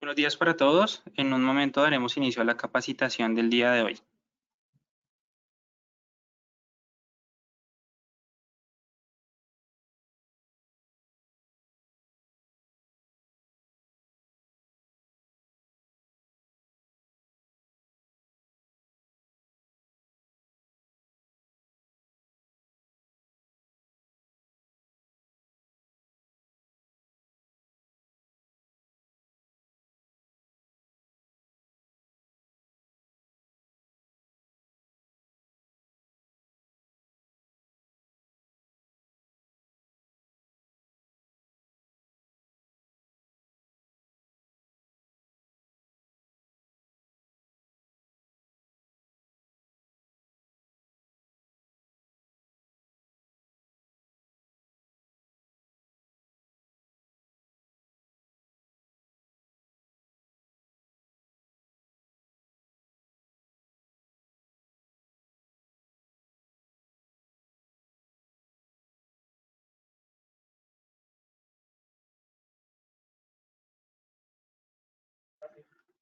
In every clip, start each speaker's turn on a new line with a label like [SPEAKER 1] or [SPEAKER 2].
[SPEAKER 1] Buenos días para todos. En un momento daremos inicio a la capacitación del día de hoy.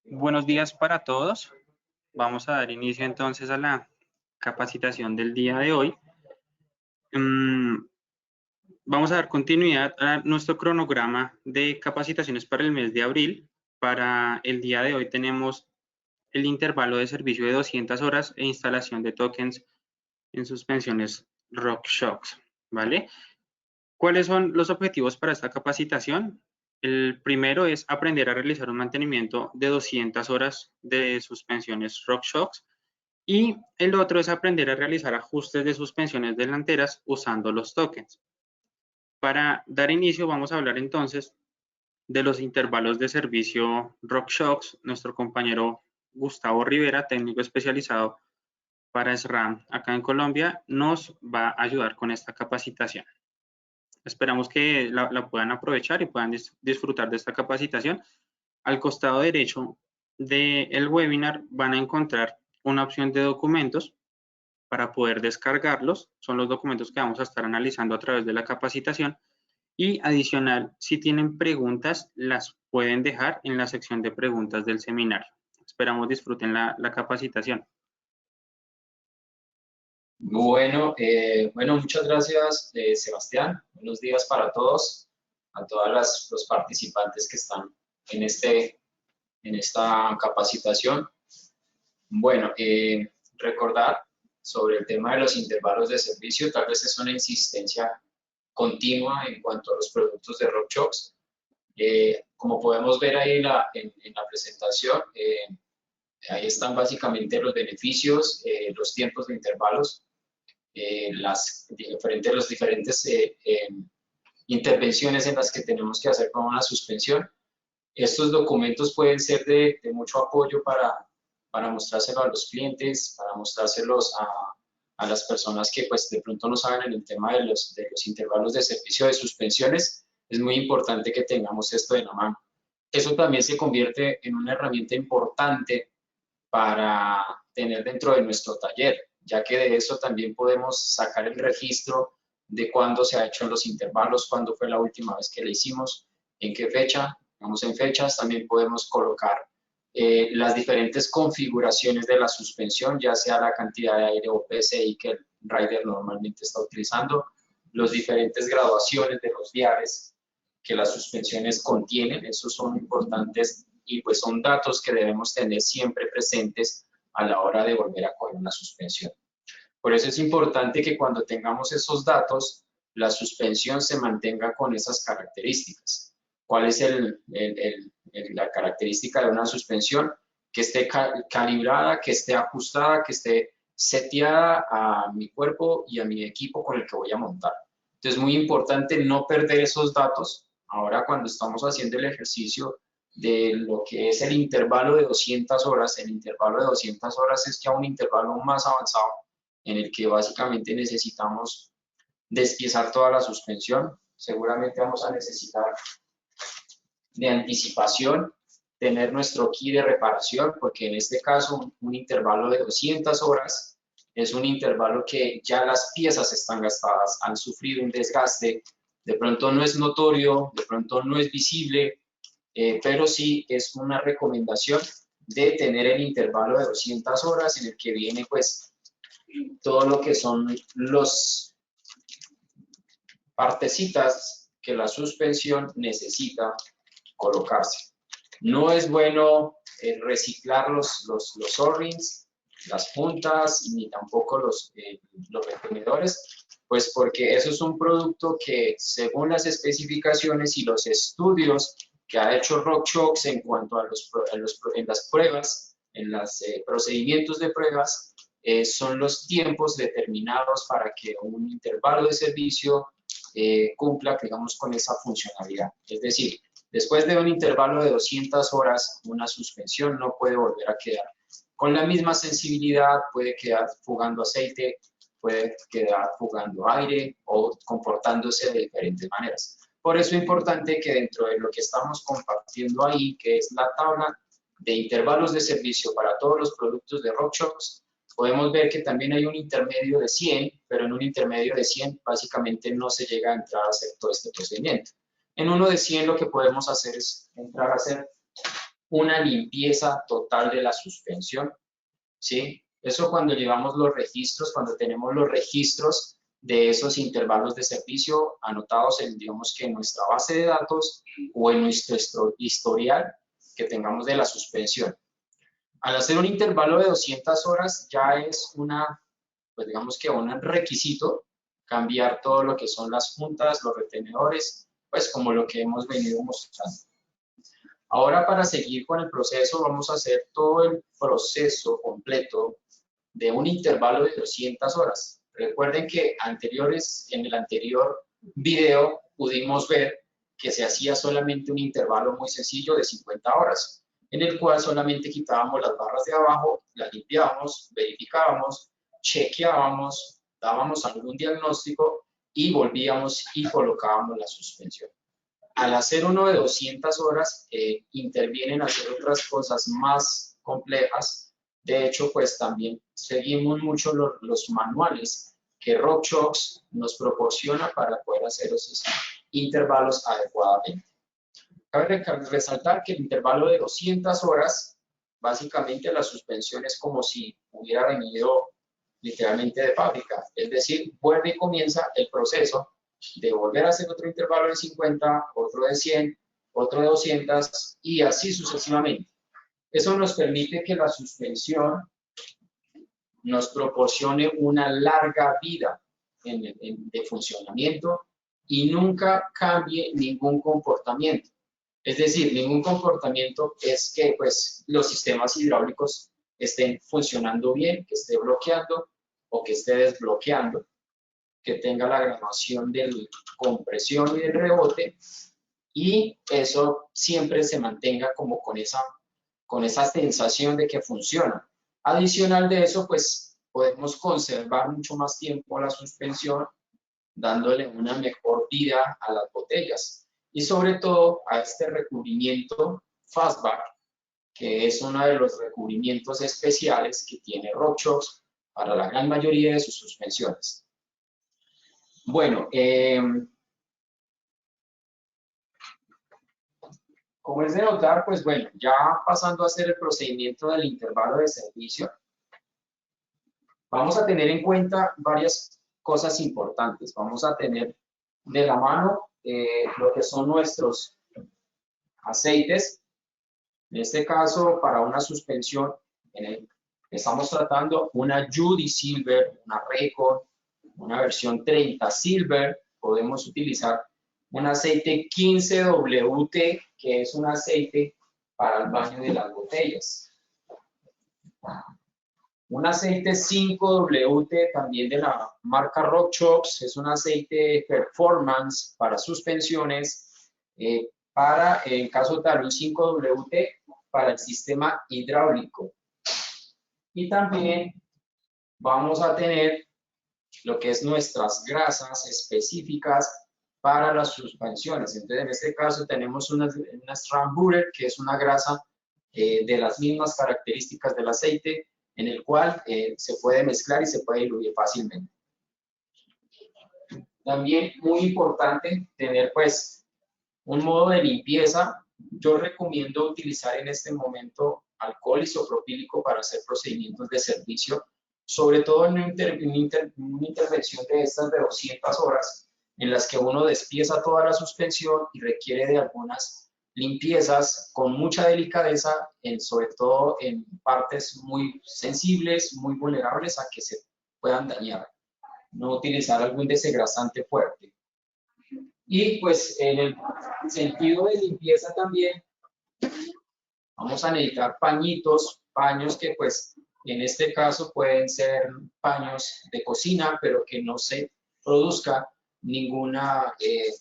[SPEAKER 1] Buenos días para todos. Vamos a dar inicio entonces a la capacitación del día de hoy. Vamos a dar continuidad a nuestro cronograma de capacitaciones para el mes de abril. Para el día de hoy tenemos el intervalo de servicio de 200 horas e instalación de tokens en suspensiones RockShox, ¿vale? ¿Cuáles son los objetivos para esta capacitación? El primero es aprender a realizar un mantenimiento de 200 horas de suspensiones RockShox y el otro es aprender a realizar ajustes de suspensiones delanteras usando los tokens. Para dar inicio vamos a hablar entonces de los intervalos de servicio RockShox. Nuestro compañero Gustavo Rivera, técnico especializado para SRAM acá en Colombia, nos va a ayudar con esta capacitación. Esperamos que la puedan aprovechar y puedan disfrutar de esta capacitación. Al costado derecho del webinar van a encontrar una opción de documentos para poder descargarlos. Son los documentos que vamos a estar analizando a través de la capacitación. Y adicional, si tienen preguntas, las pueden dejar en la sección de preguntas del seminario. Esperamos disfruten la capacitación.
[SPEAKER 2] Bueno, muchas gracias, Sebastián. Buenos días para todos, a todos los participantes que están en esta capacitación. Bueno, recordar sobre el tema de los intervalos de servicio, tal vez es una insistencia continua en cuanto a los productos de RockShox. Como podemos ver ahí en la presentación, ahí están básicamente los beneficios, los tiempos de intervalos, las diferentes intervenciones en las que tenemos que hacer con una suspensión. Estos documentos pueden ser de mucho apoyo para mostrárselo a los clientes, para mostrárselos a las personas que pues de pronto no saben en el tema de los intervalos de servicio de suspensiones. Es muy importante que tengamos esto de la mano. Eso también se convierte en una herramienta importante para tener dentro de nuestro taller, ya que de eso también podemos sacar el registro de cuándo se ha hecho en los intervalos, cuándo fue la última vez que le hicimos, en qué fecha. Vamos en fechas, también podemos colocar las diferentes configuraciones de la suspensión, ya sea la cantidad de aire o PSI que el rider normalmente está utilizando, las diferentes graduaciones de los diares que las suspensiones contienen. Esos son importantes y pues son datos que debemos tener siempre presentes a la hora de volver a coger una suspensión. Por eso es importante que cuando tengamos esos datos, la suspensión se mantenga con esas características. ¿Cuál es la característica de una suspensión? Que esté calibrada, que esté ajustada, que esté seteada a mi cuerpo y a mi equipo con el que voy a montar. Entonces es muy importante no perder esos datos. Ahora cuando estamos haciendo el ejercicio de lo que es el intervalo de 200 horas, el intervalo de 200 horas es ya un intervalo más avanzado en el que básicamente necesitamos despiezar toda la suspensión. Seguramente vamos a necesitar de anticipación, tener nuestro kit de reparación, porque en este caso un intervalo de 200 horas es un intervalo que ya las piezas están gastadas, han sufrido un desgaste, de pronto no es notorio, de pronto no es visible, pero sí es una recomendación de tener el intervalo de 200 horas en el que viene pues todo lo que son los partecitas que la suspensión necesita colocarse. No es bueno reciclar los O-rings, las puntas, ni tampoco los retenedores, pues porque eso es un producto que según las especificaciones y los estudios que ha hecho RockShox en cuanto a en las pruebas, en los procedimientos de pruebas, son los tiempos determinados para que un intervalo de servicio cumpla, digamos, con esa funcionalidad. Es decir, después de un intervalo de 200 horas, una suspensión no puede volver a quedar con la misma sensibilidad, puede quedar fugando aceite, puede quedar fugando aire o comportándose de diferentes maneras. Por eso es importante que dentro de lo que estamos compartiendo ahí, que es la tabla de intervalos de servicio para todos los productos de RockShox, podemos ver que también hay un intermedio de 100, pero en un intermedio de 100 básicamente no se llega a entrar a hacer todo este procedimiento. En uno de 100 lo que podemos hacer es entrar a hacer una limpieza total de la suspensión, ¿sí? Eso cuando llevamos los registros, cuando tenemos los registros de esos intervalos de servicio anotados en, digamos que en nuestra base de datos o en nuestro historial que tengamos de la suspensión. Al hacer un intervalo de 200 horas ya es pues digamos que un requisito cambiar todo lo que son las juntas, los retenedores, pues como lo que hemos venido mostrando. Ahora para seguir con el proceso vamos a hacer todo el proceso completo de un intervalo de 200 horas. Recuerden que en el anterior video pudimos ver que se hacía solamente un intervalo muy sencillo de 50 horas, en el cual solamente quitábamos las barras de abajo, las limpiábamos, verificábamos, chequeábamos, dábamos algún diagnóstico y volvíamos y colocábamos la suspensión. Al hacer uno de 200 horas, intervienen a hacer otras cosas más complejas. De hecho, pues también seguimos mucho los manuales que RockShox nos proporciona para poder hacer esos intervalos adecuadamente. Cabe resaltar que el intervalo de 200 horas, básicamente la suspensión es como si hubiera venido literalmente de fábrica. Es decir, vuelve y comienza el proceso de volver a hacer otro intervalo de 50, otro de 100, otro de 200 y así sucesivamente. Eso nos permite que la suspensión nos proporcione una larga vida de funcionamiento y nunca cambie ningún comportamiento. Es decir, ningún comportamiento es que pues, los sistemas hidráulicos estén funcionando bien, que esté bloqueando o que esté desbloqueando, que tenga la graduación de compresión y del rebote, y eso siempre se mantenga como con esa sensación de que funciona. Adicional de eso, pues podemos conservar mucho más tiempo la suspensión, dándole una mejor vida a las botellas y sobre todo a este recubrimiento Fastback, que es uno de los recubrimientos especiales que tiene RockShox para la gran mayoría de sus suspensiones. Bueno, como es de notar, pues bueno, ya pasando a hacer el procedimiento del intervalo de servicio, vamos a tener en cuenta varias cosas importantes. Vamos a tener de la mano lo que son nuestros aceites. En este caso, para una suspensión, estamos tratando una Judy Silver, una Recon, una versión 30 Silver. Podemos utilizar un aceite 15WT, que es un aceite para el baño de las botellas. Un aceite 5WT también de la marca RockShox, es un aceite performance para suspensiones, en caso tal un 5WT para el sistema hidráulico. Y también vamos a tener lo que es nuestras grasas específicas para las suspensiones. Entonces, en este caso tenemos una Strand Butter, que es una grasa de las mismas características del aceite, en el cual se puede mezclar y se puede diluir fácilmente. También muy importante tener pues un modo de limpieza yo recomiendo utilizar en este momento alcohol isopropílico para hacer procedimientos de servicio, sobre todo en una intervención de estas de 200 horas, en las que uno despieza toda la suspensión y requiere de algunas limpiezas con mucha delicadeza, sobre todo en partes muy sensibles, muy vulnerables a que se puedan dañar. No utilizar algún desengrasante fuerte. Y pues en el sentido de limpieza también vamos a necesitar paños que pues en este caso pueden ser paños de cocina, pero que no se produzca ninguna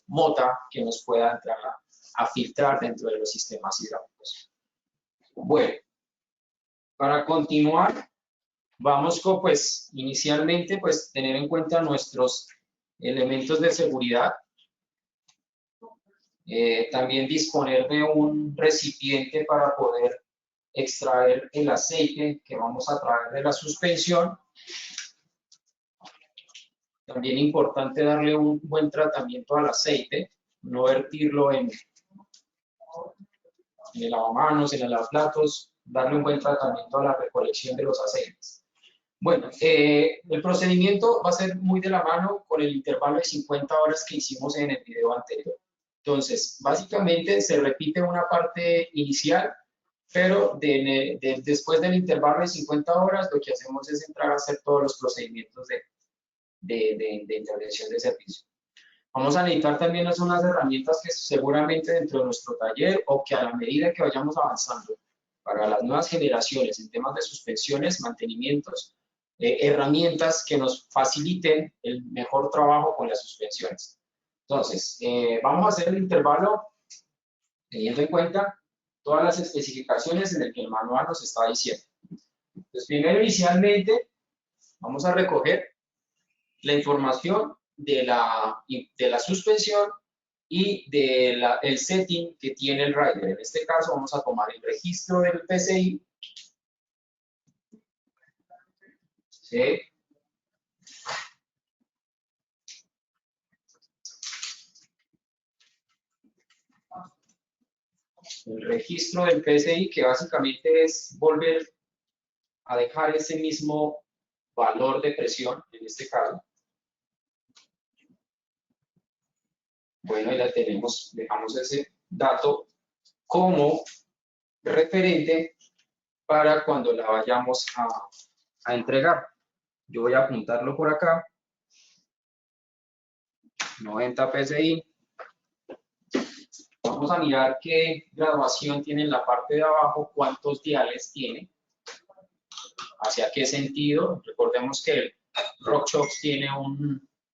[SPEAKER 2] mota que nos pueda entrar a filtrar dentro de los sistemas hidráulicos. Bueno, para continuar, vamos con pues inicialmente pues tener en cuenta nuestros elementos de seguridad. También disponer de un recipiente para poder extraer el aceite que vamos a traer de la suspensión. También importante darle un buen tratamiento al aceite, no vertirlo en el lavamanos, en el lavaplatos, darle un buen tratamiento a la recolección de los aceites. Bueno, el procedimiento va a ser muy de la mano con el intervalo de 50 horas que hicimos en el video anterior. Entonces, básicamente se repite una parte inicial, pero después del intervalo de 50 horas lo que hacemos es entrar a hacer todos los procedimientos de intervención de servicio. Vamos a necesitar también unas herramientas que seguramente dentro de nuestro taller o que a la medida que vayamos avanzando para las nuevas generaciones en temas de suspensiones, mantenimientos, herramientas que nos faciliten el mejor trabajo con las suspensiones. Entonces, vamos a hacer el intervalo teniendo en cuenta todas las especificaciones en el que el manual nos está diciendo. Entonces, primero, inicialmente, vamos a recoger la información de la suspensión y del setting que tiene el rider. En este caso, vamos a tomar el registro del PCI. ¿Sí? El registro del PSI, que básicamente es volver a dejar ese mismo valor de presión, en este caso. Bueno, ya tenemos, dejamos ese dato como referente para cuando la vayamos a entregar. Yo voy a apuntarlo por acá. 90 PSI. Vamos a mirar qué graduación tiene en la parte de abajo, cuántos diales tiene, hacia qué sentido. Recordemos que el RockShox tiene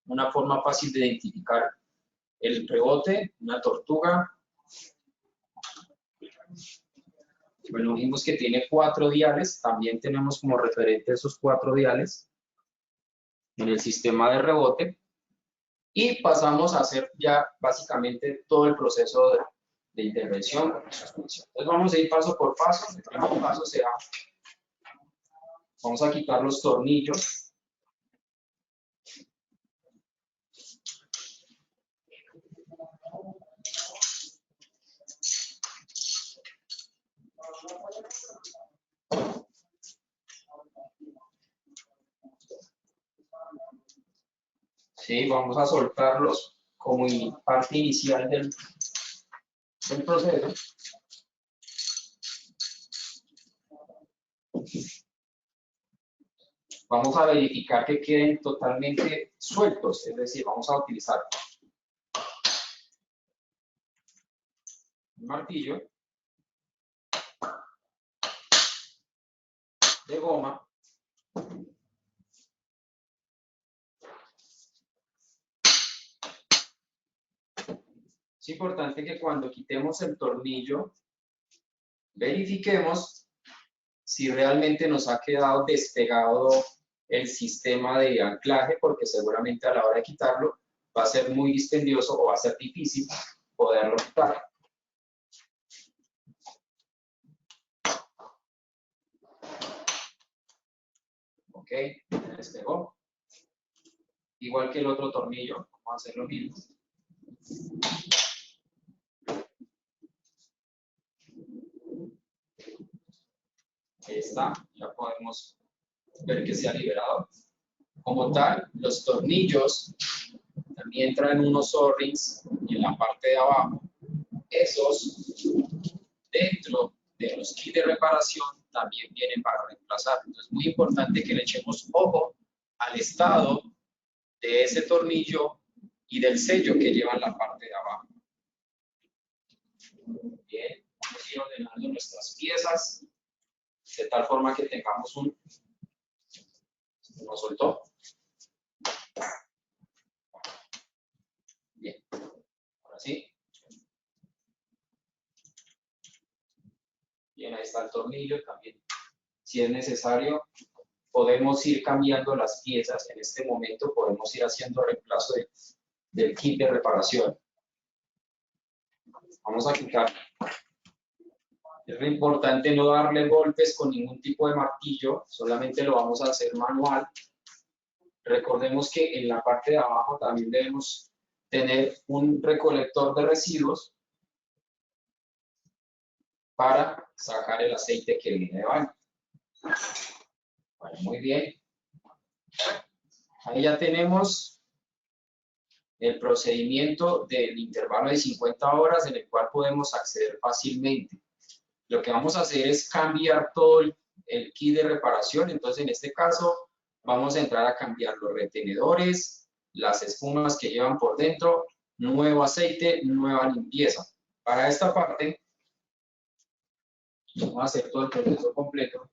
[SPEAKER 2] una forma fácil de identificar el rebote, una tortuga. Bueno, vimos que tiene 4 diales, también tenemos como referente esos 4 diales en el sistema de rebote. Y pasamos a hacer ya básicamente todo el proceso de intervención con la suspensión. Entonces vamos a ir paso por paso. El primer paso será, vamos a quitar los tornillos. Sí, vamos a soltarlos como parte inicial del proceso. Vamos a verificar que queden totalmente sueltos, es decir, vamos a utilizar un martillo de goma. Es importante que cuando quitemos el tornillo, verifiquemos si realmente nos ha quedado despegado el sistema de anclaje, porque seguramente a la hora de quitarlo va a ser muy dispendioso o va a ser difícil poderlo quitar. Ok, despegó. Igual que el otro tornillo, vamos a hacer lo mismo. Ahí está, ya podemos ver que se ha liberado. Como tal, los tornillos también traen unos O-rings en la parte de abajo. Esos, dentro de los kits de reparación, también vienen para reemplazar. Entonces, es muy importante que le echemos ojo al estado de ese tornillo y del sello que lleva en la parte de abajo. Bien, vamos a ir ordenando nuestras piezas de tal forma que tengamos un... ¿Nos soltó? Bien, ahora sí. Bien, ahí está el tornillo también. Si es necesario, podemos ir cambiando las piezas. En este momento podemos ir haciendo reemplazo del kit de reparación. Vamos a quitar. Es importante no darle golpes con ningún tipo de martillo, solamente lo vamos a hacer manual. Recordemos que en la parte de abajo también debemos tener un recolector de residuos para sacar el aceite que viene de baño. Bueno, muy bien. Ahí ya tenemos el procedimiento del intervalo de 50 horas en el cual podemos acceder fácilmente. Lo que vamos a hacer es cambiar todo el kit de reparación. Entonces, en este caso, vamos a entrar a cambiar los retenedores, las espumas que llevan por dentro, nuevo aceite, nueva limpieza. Para esta parte, vamos a hacer todo el proceso completo.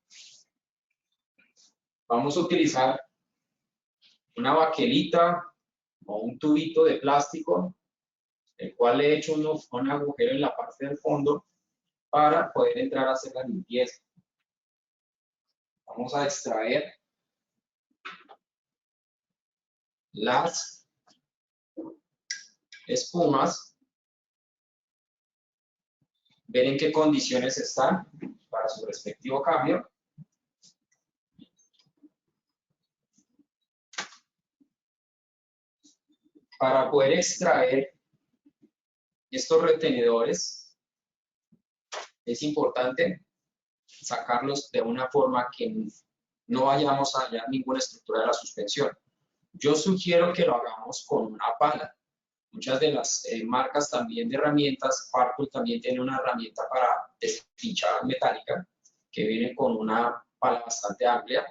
[SPEAKER 2] Vamos a utilizar una baquelita o un tubito de plástico, el cual le he hecho un agujero en la parte del fondo para poder entrar a hacer la limpieza. Vamos a extraer las espumas, ver en qué condiciones están para su respectivo cambio. Para poder extraer estos retenedores, es importante sacarlos de una forma que no vayamos a hallar ninguna estructura de la suspensión. Yo sugiero que lo hagamos con una pala. Muchas de las marcas también de herramientas, Farpool también tiene una herramienta para despinchar metálica que viene con una pala bastante amplia.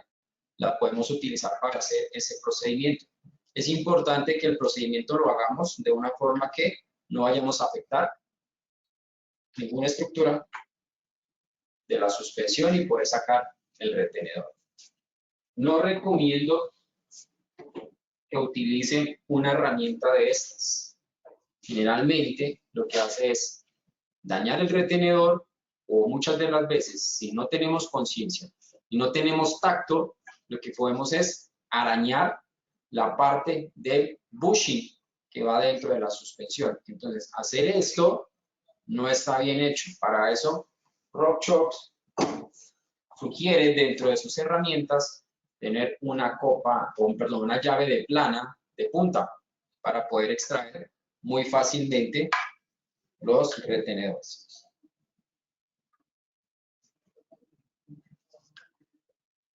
[SPEAKER 2] La podemos utilizar para hacer ese procedimiento. Es importante que el procedimiento lo hagamos de una forma que no vayamos a afectar ninguna estructura de la suspensión y poder sacar el retenedor. No recomiendo que utilicen una herramienta de estas. Generalmente lo que hace es dañar el retenedor o muchas de las veces, si no tenemos conciencia y no tenemos tacto, lo que podemos es arañar la parte del bushing que va dentro de la suspensión. Entonces, hacer esto no está bien hecho. Para eso, RockShox sugiere dentro de sus herramientas tener una una llave de plana de punta para poder extraer muy fácilmente los retenedores.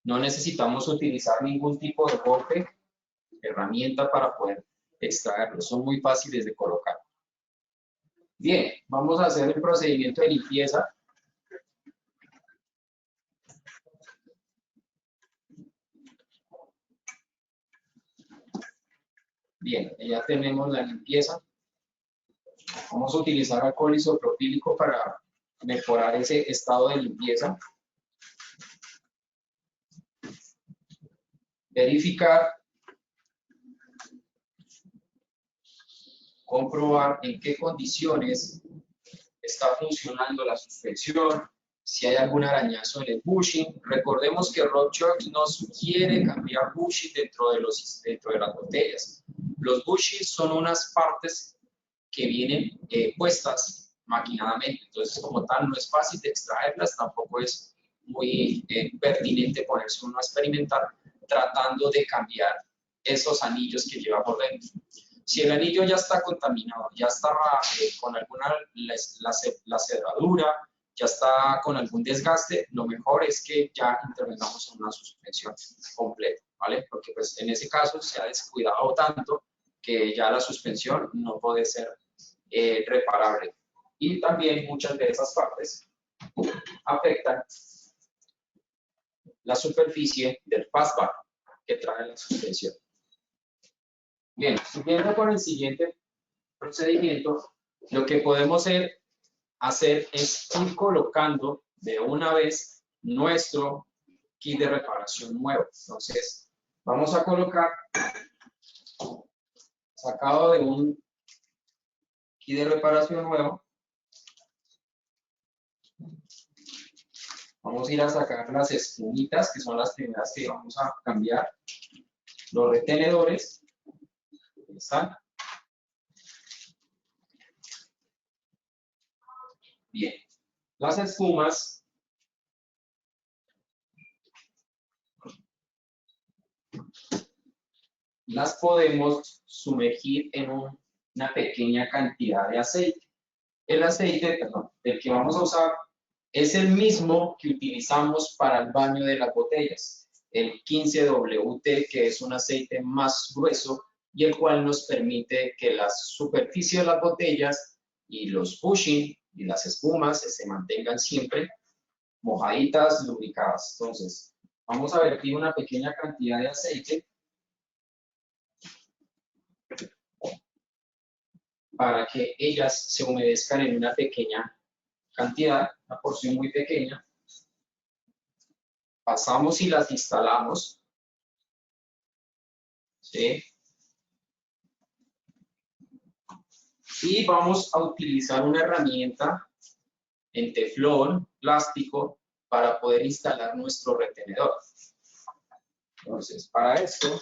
[SPEAKER 2] No necesitamos utilizar ningún tipo de golpe, herramienta para poder extraerlos. Son muy fáciles de colocar. Bien, vamos a hacer el procedimiento de limpieza. Bien, ya tenemos la limpieza. Vamos a utilizar alcohol isopropílico para mejorar ese estado de limpieza. Verificar, comprobar en qué condiciones está funcionando la suspensión, si hay algún arañazo en el bushing. Recordemos que RockShox no sugiere cambiar bushing dentro de las botellas. Los bushings son unas partes que vienen puestas maquinadamente, entonces como tal no es fácil de extraerlas, tampoco es muy pertinente ponerse uno a experimentar tratando de cambiar esos anillos que lleva por dentro. Si el anillo ya está contaminado, ya está con alguna la cerradura, ya está con algún desgaste, lo mejor es que ya intervengamos en una suspensión completa, ¿vale? Porque pues en ese caso se ha descuidado tanto que ya la suspensión no puede ser reparable. Y también muchas de esas partes afectan la superficie del fastback que trae la suspensión. Bien, siguiendo con el siguiente procedimiento, lo que podemos hacer es ir colocando de una vez nuestro kit de reparación nuevo. Entonces, vamos a colocar, sacado de un kit de reparación nuevo, vamos a ir a sacar las espumitas, que son las primeras que vamos a cambiar, los retenedores, ahí están. Bien, las espumas las podemos sumergir en una pequeña cantidad de aceite. El aceite, perdón, el que vamos a usar es el mismo que utilizamos para el baño de las botellas, el 15WT, que es un aceite más grueso y el cual nos permite que la superficie de las botellas y los bushing y las espumas se mantengan siempre mojaditas, lubricadas. Entonces, vamos a vertir una pequeña cantidad de aceite para que ellas se humedezcan en una pequeña cantidad, una porción muy pequeña. Pasamos y las instalamos. ¿Sí? Y vamos a utilizar una herramienta en teflón, plástico, para poder instalar nuestro retenedor. Entonces, para esto,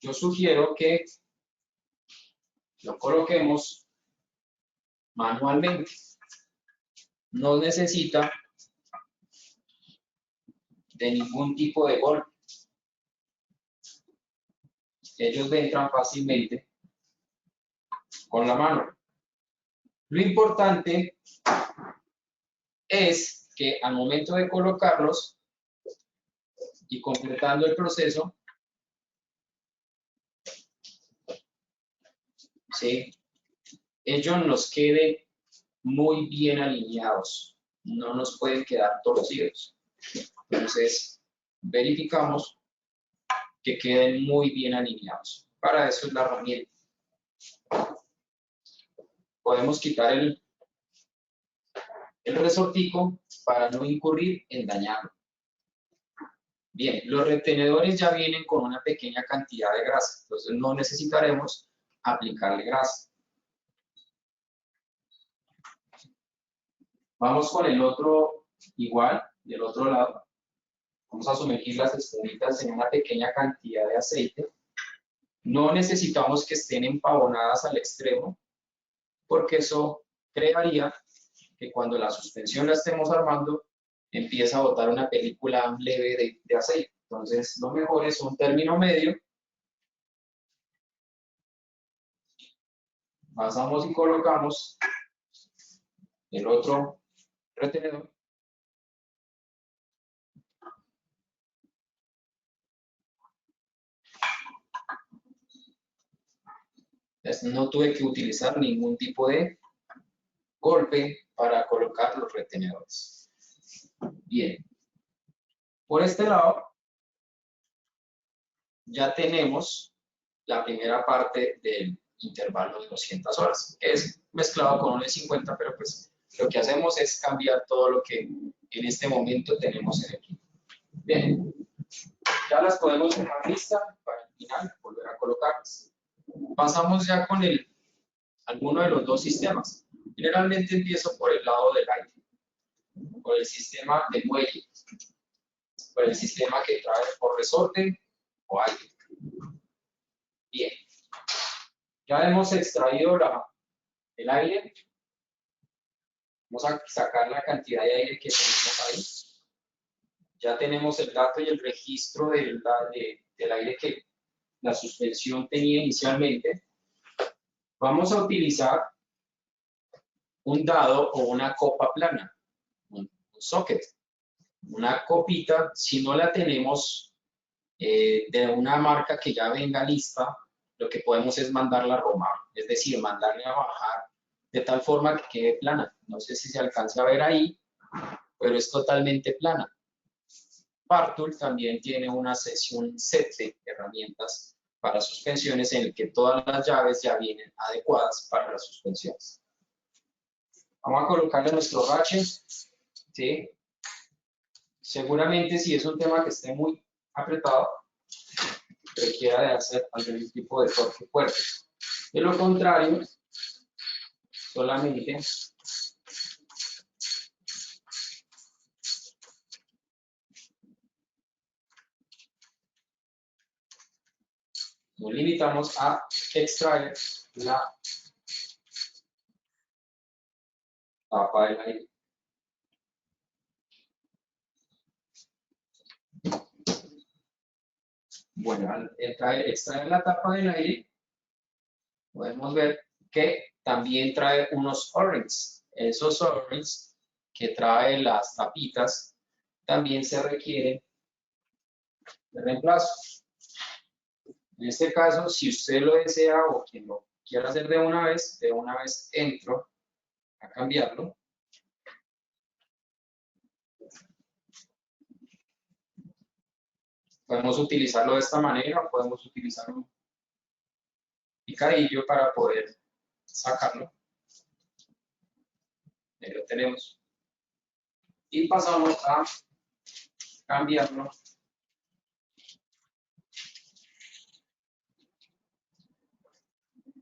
[SPEAKER 2] yo sugiero que lo coloquemos manualmente. No necesita de ningún tipo de golpe. Ellos entran fácilmente con la mano. Lo importante es que al momento de colocarlos y completando el proceso, ¿sí?, ellos nos queden muy bien alineados, no nos pueden quedar torcidos. Entonces, verificamos que queden muy bien alineados. Para eso es la herramienta. Podemos quitar el resortico para no incurrir en dañarlo. Bien, los retenedores ya vienen con una pequeña cantidad de grasa, entonces no necesitaremos aplicarle grasa. Vamos con el otro igual, del otro lado. Vamos a sumergir las espumitas en una pequeña cantidad de aceite. No necesitamos que estén empavonadas al extremo, porque eso crearía que cuando la suspensión la estemos armando, empieza a botar una película leve de aceite. Entonces, lo mejor es un término medio. Pasamos y colocamos el otro retenedor. No tuve que utilizar ningún tipo de golpe para colocar los retenedores. Bien. Por este lado, ya tenemos la primera parte del intervalo de 200 horas, que es mezclado con un E50, pero pues lo que hacemos es cambiar todo lo que en este momento tenemos en el equipo. Bien, ya las podemos dejar listas para al final volver a colocarlas. Pasamos ya con alguno de los dos sistemas. Generalmente empiezo por el lado del aire, por el sistema de muelle, por el sistema que trae por resorte o aire. Bien, ya hemos extraído el aire. Vamos a sacar la cantidad de aire que tenemos ahí. Ya tenemos el dato y el registro del aire que la suspensión tenía inicialmente. Vamos a utilizar un dado o una copa plana, un socket, una copita. Si no la tenemos de una marca que ya venga lista, lo que podemos es mandarla a romar, es decir, mandarle a bajar de tal forma que quede plana. No sé si se alcanza a ver ahí, pero es totalmente plana. Partool también tiene un set de herramientas para suspensiones en el que todas las llaves ya vienen adecuadas para las suspensiones. Vamos a colocarle nuestro ratchet, ¿sí? Seguramente si es un tema que esté muy apretado, requiera de hacer algún tipo de torque fuerte. De lo contrario, solamente nos limitamos a extraer la tapa del aire. Bueno, al extraer la tapa del aire, podemos ver que también trae unos O-rings. Esos O-rings que trae las tapitas también se requieren de reemplazo. En este caso, si usted lo desea o quien lo quiera hacer de una vez entro a cambiarlo. Podemos utilizarlo de esta manera, podemos utilizar un picadillo para poder sacarlo. Ahí lo tenemos. Y pasamos a cambiarlo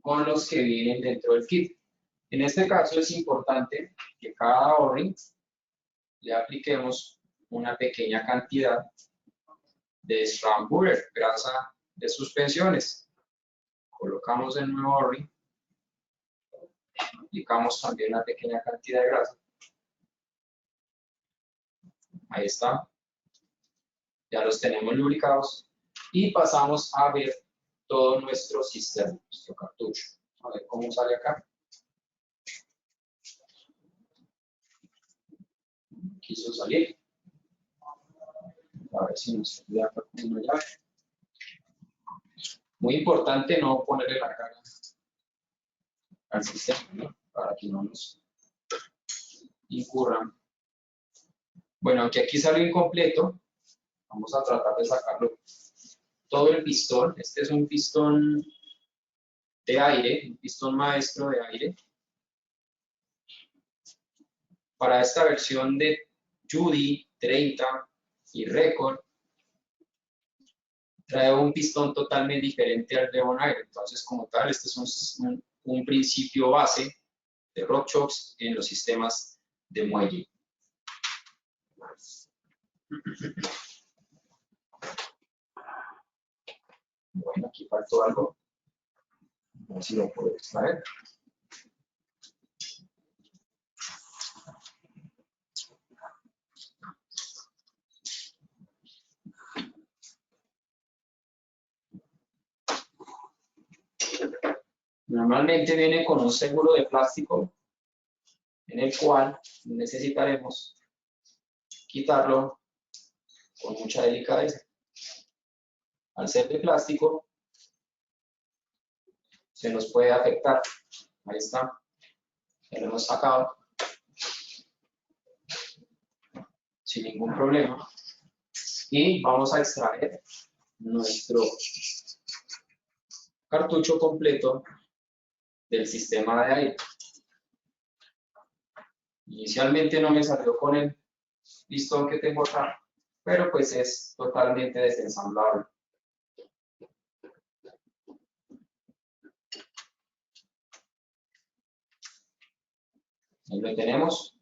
[SPEAKER 2] con los que vienen dentro del kit. En este caso es importante que cada O-ring le apliquemos una pequeña cantidad de Strand Butter, grasa de suspensiones. Colocamos el nuevo O-ring, aplicamos también una pequeña cantidad de grasa. Ahí está. Ya los tenemos lubricados y pasamos a ver todo nuestro sistema, nuestro cartucho. A ver cómo sale acá. Quiso salir. A ver si nos queda acá con una llave. Muy importante no ponerle la carga al sistema, ¿no? Para que no nos incurran. Bueno, aunque aquí salió incompleto, vamos a tratar de sacarlo todo el pistón. Este es un pistón de aire, un pistón maestro de aire. Para esta versión de Judy 30 y Record, trae un pistón totalmente diferente al de Bonaire. Entonces, como tal, este es un principio base de RockShox en los sistemas de muelle. Bueno, aquí faltó algo. A ver si lo puedo extraer. Normalmente viene con un seguro de plástico en el cual necesitaremos quitarlo con mucha delicadeza. Al ser de plástico, se nos puede afectar. Ahí está. Ya lo hemos sacado sin ningún problema. Y vamos a extraer nuestro cartucho completo del sistema de aire. Inicialmente no me salió con el pistón que tengo acá, pero pues es totalmente desensamblable. Ahí lo tenemos,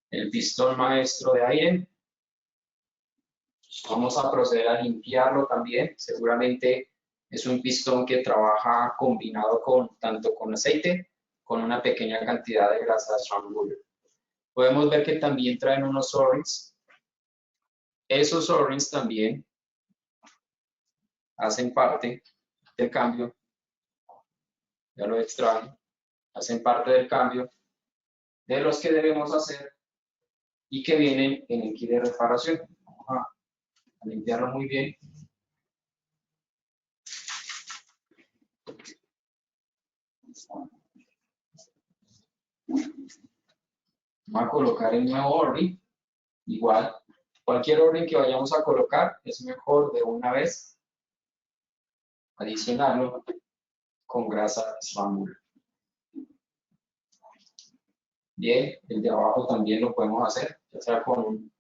[SPEAKER 2] el pistón maestro de aire. Vamos a proceder a limpiarlo también. Seguramente es un pistón que trabaja combinado tanto con aceite, con una pequeña cantidad de grasa Strand Butter. Podemos ver que también traen unos O-rings. Esos O-rings también hacen parte del cambio ya lo extraen, hacen parte del cambio de los que debemos hacer y que vienen en el kit de reparación. Vamos a limpiarlo muy bien. Vamos a colocar el nuevo O-ring. Igual, cualquier orden que vayamos a colocar es mejor de una vez adicionarlo con grasa Swan. Bien, el de abajo también lo podemos hacer, ya sea con un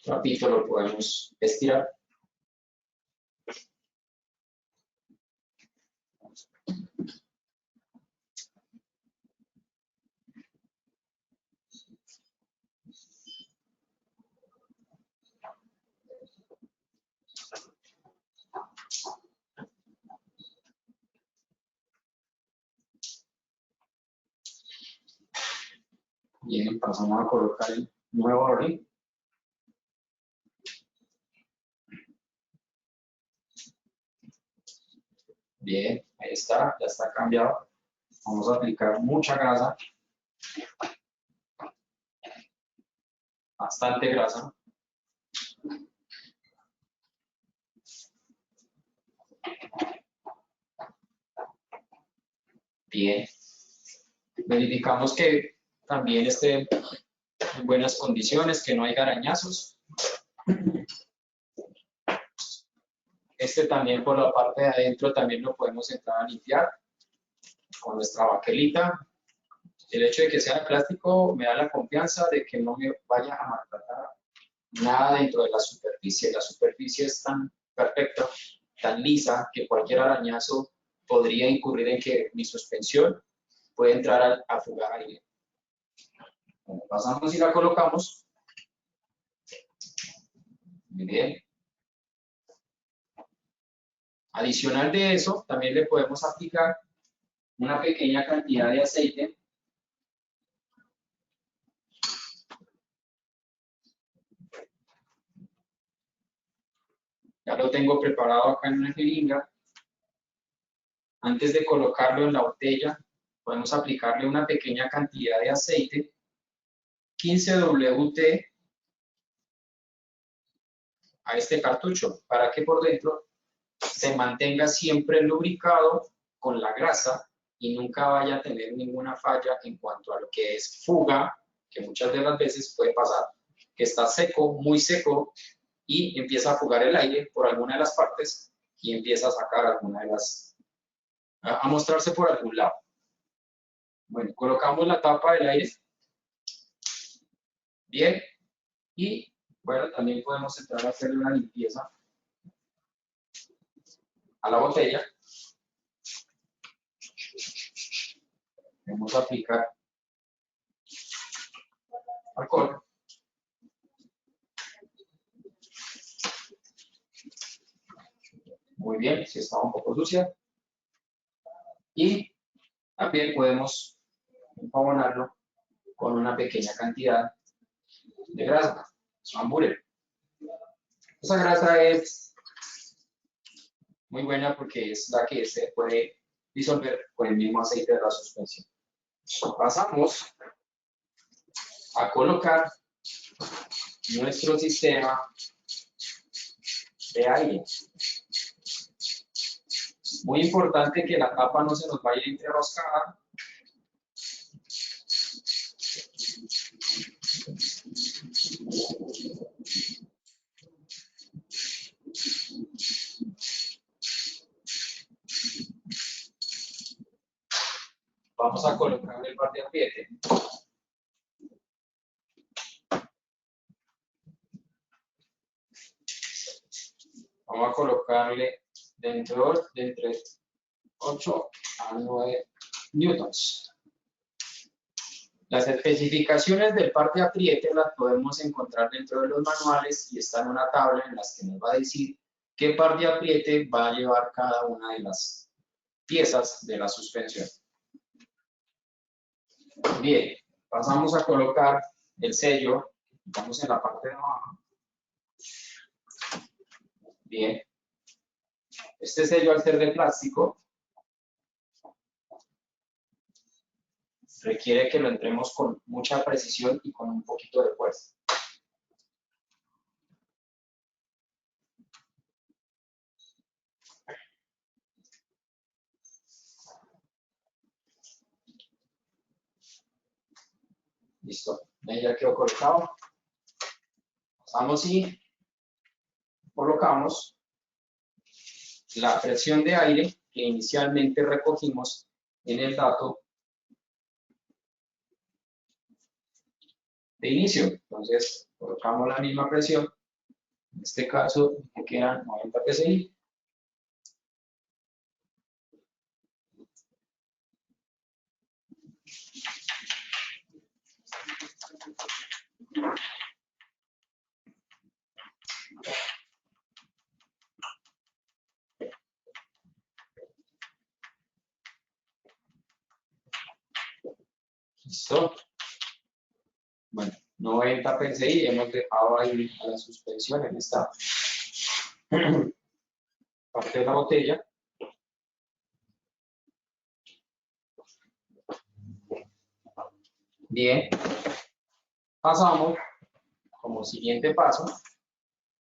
[SPEAKER 2] trapito lo podemos estirar. Bien, pasamos a colocar el nuevo orden. Bien, ahí está, ya está cambiado. Vamos a aplicar mucha grasa. Bastante grasa. Bien. Verificamos que también esté en buenas condiciones, que no haya arañazos. Este también por la parte de adentro también lo podemos entrar a limpiar con nuestra baquelita. El hecho de que sea de plástico me da la confianza de que no me vaya a maltratar nada dentro de la superficie. La superficie es tan perfecta, tan lisa, que cualquier arañazo podría incurrir en que mi suspensión puede entrar a fugar aire. Bueno, pasamos y la colocamos. Muy bien. Adicional de eso, también le podemos aplicar una pequeña cantidad de aceite. Ya lo tengo preparado acá en una jeringa. Antes de colocarlo en la botella, podemos aplicarle una pequeña cantidad de aceite, 15 WT, a este cartucho, para que por dentro se mantenga siempre lubricado con la grasa y nunca vaya a tener ninguna falla en cuanto a lo que es fuga, que muchas de las veces puede pasar, que está seco, muy seco, y empieza a fugar el aire por alguna de las partes y empieza a sacar alguna de las, a mostrarse por algún lado. Bueno, colocamos la tapa del aire. Bien, y bueno, también podemos entrar a hacerle una limpieza a la botella. Vamos a aplicar alcohol. Muy bien, si está un poco sucia. Y también podemos enjabonarlo con una pequeña cantidad de grasa, Swan Butter. Esa grasa es muy buena porque es la que se puede disolver con el mismo aceite de la suspensión. Pasamos a colocar nuestro sistema de aire. Muy importante que la tapa no se nos vaya a entreroscar. Vamos a colocar el par de apriete. Vamos a colocarle dentro de entre 8 a 9 newtons. Las especificaciones del par de apriete las podemos encontrar dentro de los manuales y está en una tabla en las que nos va a decir qué par de apriete va a llevar cada una de las piezas de la suspensión. Bien, pasamos a colocar el sello. Vamos en la parte de abajo. Bien. Este sello, al ser de plástico, requiere que lo entremos con mucha precisión y con un poquito de fuerza. Listo, ya quedó colocado. Pasamos y colocamos la presión de aire que inicialmente recogimos en el dato de inicio. Entonces, colocamos la misma presión, en este caso, que eran 90 psi. Listo. Bueno, 90 psi, hemos dejado ahí la suspensión en esta parte de la botella. Bien, pasamos como siguiente paso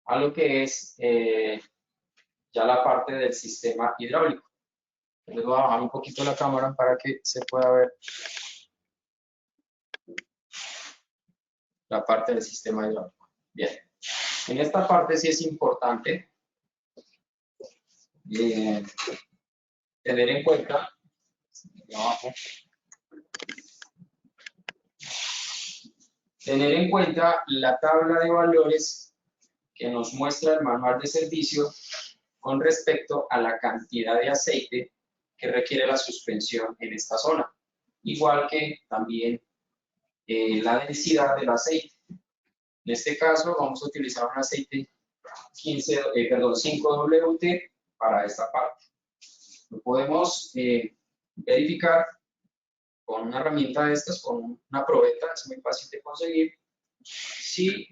[SPEAKER 2] a lo que es ya la parte del sistema hidráulico. Les voy a bajar un poquito la cámara para que se pueda ver la parte del sistema hidráulico. Bien, en esta parte sí es importante tener en cuenta abajo, tener en cuenta la tabla de valores que nos muestra el manual de servicio con respecto a la cantidad de aceite que requiere la suspensión en esta zona, igual que también la densidad del aceite. En este caso vamos a utilizar un aceite 5WT para esta parte. Lo podemos verificar con una herramienta de estas, con una probeta, es muy fácil de conseguir. Si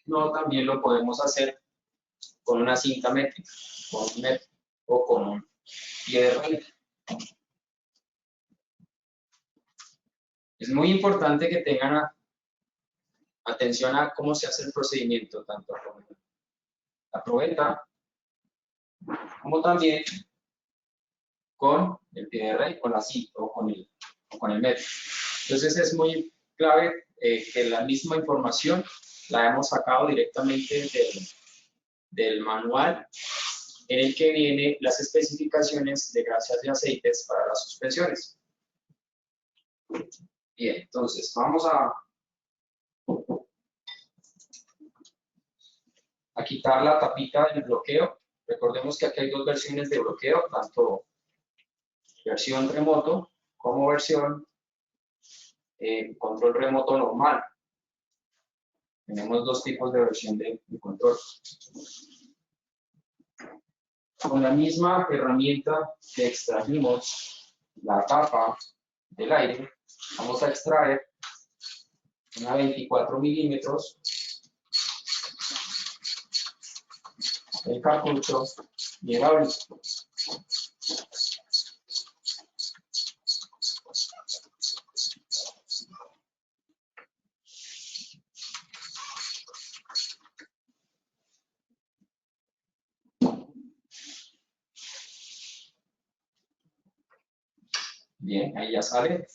[SPEAKER 2] no, también lo podemos hacer con una cinta métrica, con un metro o con un pie de rey. Es muy importante que tengan atención a cómo se hace el procedimiento, tanto con la probeta como también con el pie de rey, con la cinta o con el metro. Entonces es muy clave que la misma información la hemos sacado directamente del manual en el que vienen las especificaciones de grasas y aceites para las suspensiones. Bien, entonces vamos a quitar la tapita del bloqueo. Recordemos que aquí hay dos versiones de bloqueo, tanto versión remoto como versión control remoto normal. Tenemos dos tipos de versión de control. Con la misma herramienta que extrajimos la tapa del aire, vamos a extraer una 24 milímetros el cartucho hidráulico. Bien, ahí ya sale.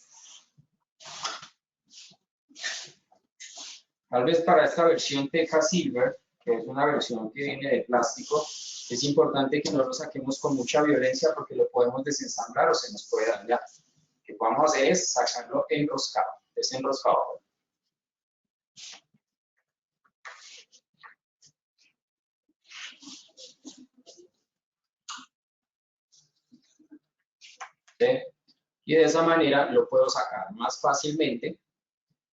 [SPEAKER 2] Tal vez para esta versión Teca Silver, que es una versión que viene de plástico, es importante que no lo saquemos con mucha violencia porque lo podemos desensamblar o se nos puede dañar. Lo que podemos hacer es sacarlo enroscado, desenroscado. ¿Sí? Y de esa manera lo puedo sacar más fácilmente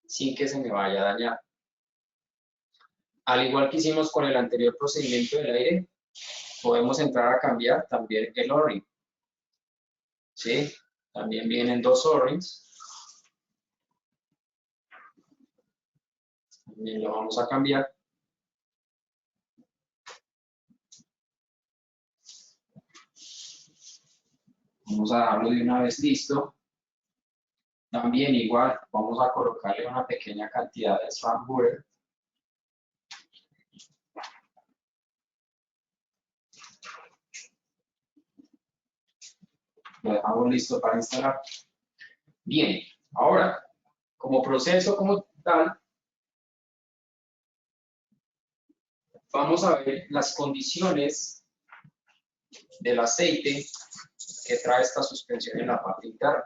[SPEAKER 2] sin que se me vaya a dañar. Al igual que hicimos con el anterior procedimiento del aire, podemos entrar a cambiar también el O-ring. ¿Sí? También vienen dos O-rings. También lo vamos a cambiar. Vamos a darlo de una vez listo. También igual, vamos a colocarle una pequeña cantidad de swamp butter. Lo dejamos listo para instalar. Bien, ahora, como proceso como tal, vamos a ver las condiciones del aceite que trae esta suspensión en la parte interna.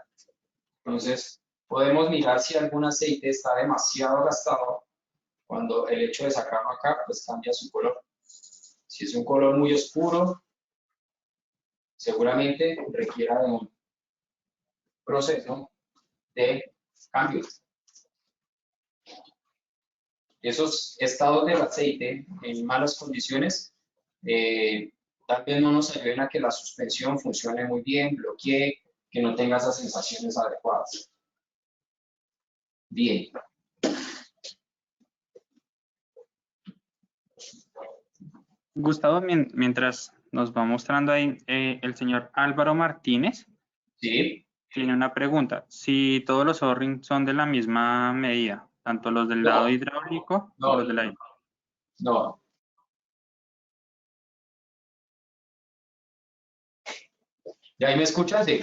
[SPEAKER 2] Entonces, podemos mirar si algún aceite está demasiado gastado. Cuando el hecho de sacarlo acá, pues cambia su color. Si es un color muy oscuro, seguramente requiera de un proceso de cambio. Esos estados del aceite en malas condiciones tal vez no nos ayuden a que la suspensión funcione muy bien, bloquee, que no tenga esas sensaciones adecuadas. Bien.
[SPEAKER 1] Gustavo, mientras nos va mostrando ahí, el señor Álvaro Martínez
[SPEAKER 2] Sí.
[SPEAKER 1] tiene una pregunta. Si todos los O-rings son de la misma medida, tanto los del lado hidráulico como los del aire.
[SPEAKER 2] No. ¿Y ahí me escuchas? Sí.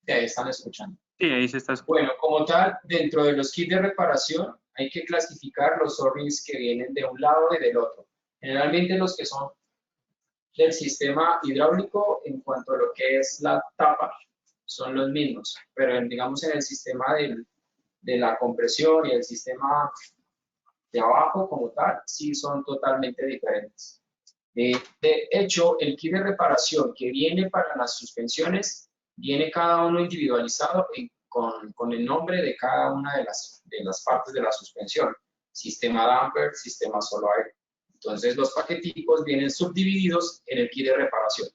[SPEAKER 2] Sí, ahí están escuchando.
[SPEAKER 1] Sí, ahí se está escuchando.
[SPEAKER 2] Bueno, como tal, dentro de los kits de reparación hay que clasificar los O-rings que vienen de un lado y del otro. Generalmente los que son del sistema hidráulico en cuanto a lo que es la tapa son los mismos, pero digamos en el sistema de la compresión y el sistema de abajo como tal, sí son totalmente diferentes. De hecho, el kit de reparación que viene para las suspensiones, viene cada uno individualizado con el nombre de cada una de las partes de la suspensión. Sistema damper, sistema solo aire. Entonces, los paqueticos vienen subdivididos en el kit de reparación.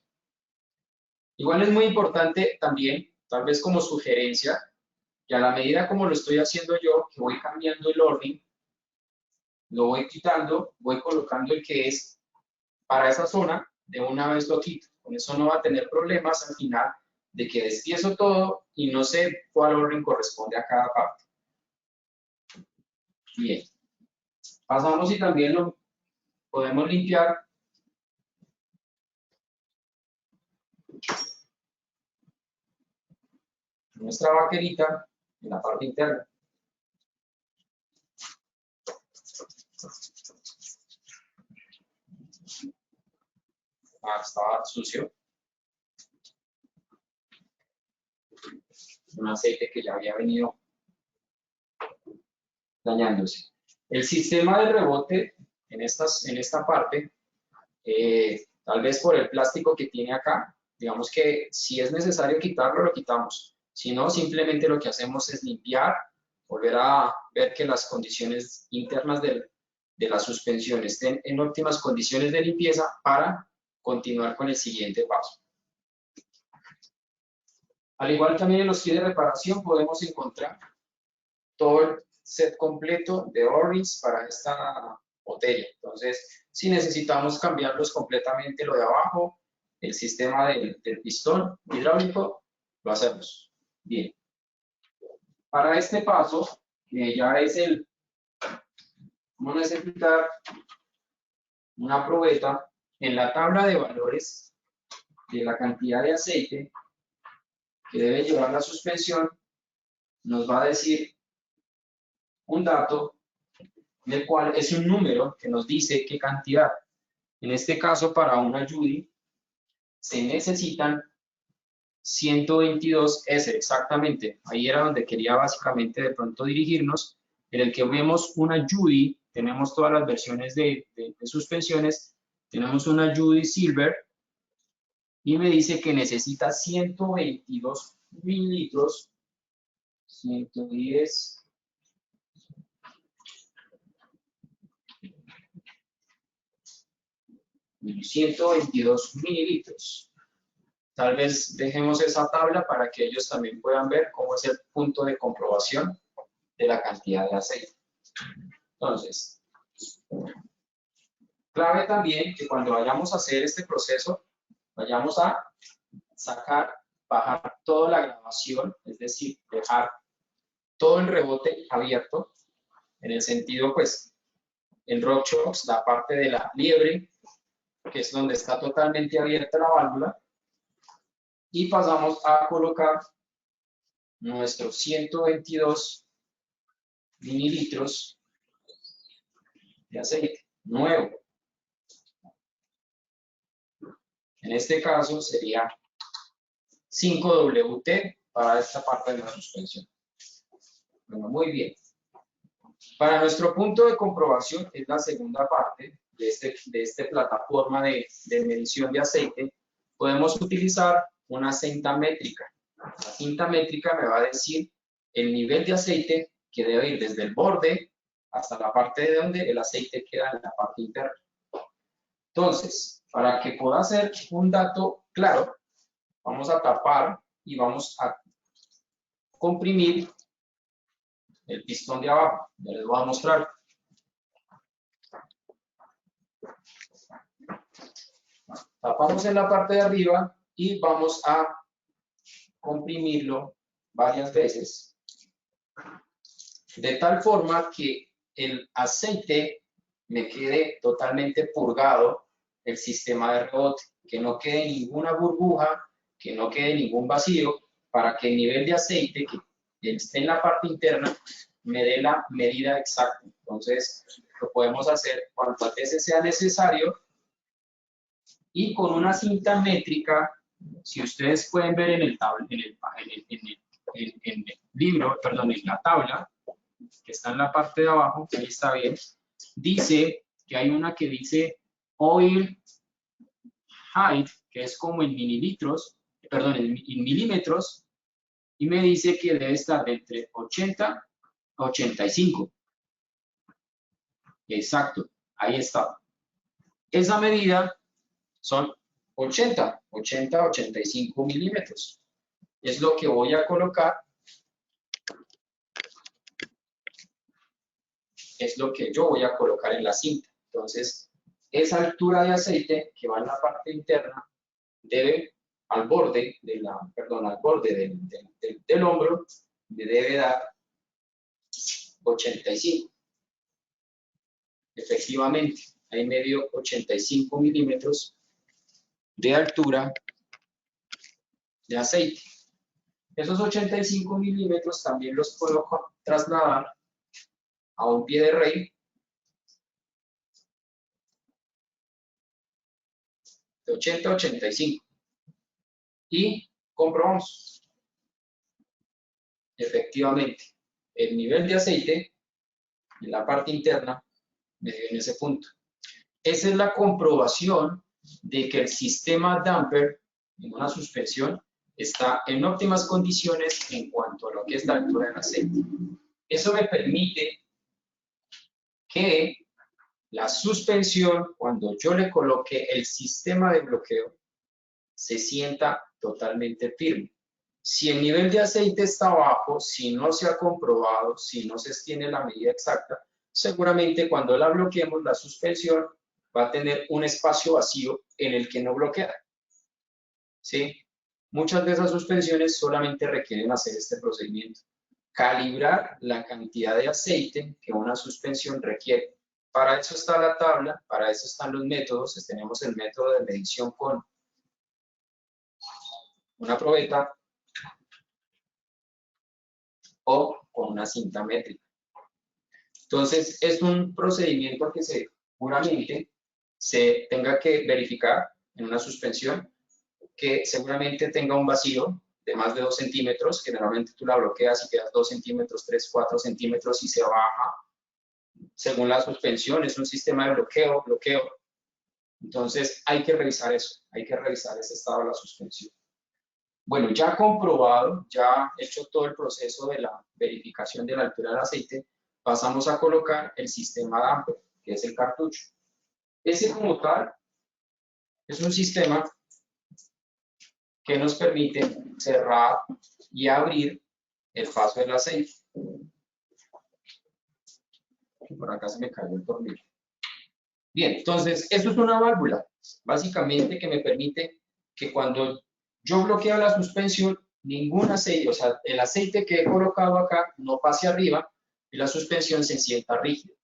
[SPEAKER 2] Igual es muy importante también, tal vez como sugerencia, que a la medida como lo estoy haciendo yo, que voy cambiando el orden, lo voy quitando, voy colocando el que es para esa zona, de una vez lo quito. Con eso no va a tener problemas al final de que despiezo todo y no sé cuál orden corresponde a cada parte. Bien. Pasamos y también lo podemos limpiar nuestra vaquerita en la parte interna. Estaba sucio. Un aceite que ya había venido dañándose. El sistema de rebote en esta parte, tal vez por el plástico que tiene acá, digamos que si es necesario quitarlo, lo quitamos. Si no, simplemente lo que hacemos es limpiar, volver a ver que las condiciones internas de la suspensión estén en óptimas condiciones de limpieza para continuar con el siguiente paso. Al igual también en los kits de reparación podemos encontrar todo el set completo de O-rings para esta botella. Entonces, si necesitamos cambiarlos completamente lo de abajo, el sistema del pistón hidráulico, lo hacemos. Bien. Para este paso, que ya es vamos a necesitar una probeta. En la tabla de valores de la cantidad de aceite que debe llevar la suspensión, nos va a decir un dato del cual es un número que nos dice qué cantidad. En este caso, para una Judy, se necesitan 122 S, exactamente. Ahí era donde quería básicamente de pronto dirigirnos. En el que vemos una Judy, tenemos todas las versiones de suspensiones, tenemos una Judy Silver, y me dice que necesita 122 mililitros, 110 122 mililitros. Tal vez dejemos esa tabla para que ellos también puedan ver cómo es el punto de comprobación de la cantidad de aceite. Entonces, clave también que cuando vayamos a hacer este proceso, vayamos a sacar, bajar toda la graduación, es decir, dejar todo el rebote abierto, en el sentido, pues, en RockShox, la parte de la liebre, que es donde está totalmente abierta la válvula, y pasamos a colocar nuestros 122 mililitros de aceite nuevo. En este caso sería 5WT para esta parte de la suspensión. Bueno, muy bien. Para nuestro punto de comprobación, es la segunda parte de esta plataforma de medición de aceite, podemos utilizar una cinta métrica. La cinta métrica me va a decir el nivel de aceite que debe ir desde el borde hasta la parte de donde el aceite queda en la parte interna. Entonces, para que pueda ser un dato claro, vamos a tapar y vamos a comprimir el pistón de abajo. Ya les voy a mostrar. Tapamos en la parte de arriba y vamos a comprimirlo varias veces, de tal forma que el aceite me quede totalmente purgado el sistema de rebote, que no quede ninguna burbuja, que no quede ningún vacío, para que el nivel de aceite que esté en la parte interna me dé la medida exacta. Entonces, lo podemos hacer cuantas veces sea necesario, y con una cinta métrica, si ustedes pueden ver en el libro, perdón, en la tabla, que está en la parte de abajo, ahí está bien, dice que hay una que dice oil height, que es como en mililitros, perdón, en milímetros, y me dice que debe estar de entre 80 a 85. Exacto, ahí está. Esa medida son 80 a 85 milímetros. Es lo que voy a colocar, es lo que yo voy a colocar en la cinta. Entonces, esa altura de aceite que va en la parte interna debe al borde del hombro, me debe dar 85. Efectivamente, ahí me dio 85 milímetros de altura de aceite. Esos 85 milímetros también los puedo trasladar a un pie de rey de 80 a 85 y comprobamos. Efectivamente, el nivel de aceite en la parte interna me dio en ese punto. Esa es la comprobación de que el sistema damper en una suspensión está en óptimas condiciones en cuanto a lo que es la altura del aceite. Eso me permite que la suspensión, cuando yo le coloque el sistema de bloqueo, se sienta totalmente firme. Si el nivel de aceite está bajo, si no se ha comprobado, si no se tiene la medida exacta, seguramente cuando la bloqueemos, la suspensión va a tener un espacio vacío en el que no bloquear. ¿Sí? Muchas de esas suspensiones solamente requieren hacer este procedimiento. Calibrar la cantidad de aceite que una suspensión requiere. Para eso está la tabla, para eso están los métodos. Tenemos el método de medición con una probeta o con una cinta métrica. Entonces, es un procedimiento que seguramente se tenga que verificar en una suspensión, que seguramente tenga un vacío de más de 2 centímetros, que normalmente tú la bloqueas y quedas 2 centímetros, 3, 4 centímetros y se baja. Según la suspensión, es un sistema de bloqueo. Entonces, hay que revisar eso, hay que revisar ese estado de la suspensión. Bueno, ya comprobado, ya hecho todo el proceso de la verificación de la altura del aceite, pasamos a colocar el sistema damper, que es el cartucho. Ese como tal es un sistema que nos permite cerrar y abrir el paso del aceite. Por acá se me cayó el tornillo. Bien, entonces, esto es una válvula, básicamente, que me permite que cuando yo bloqueo la suspensión, ningún aceite, o sea, el aceite que he colocado acá no pase arriba y la suspensión se sienta rígida.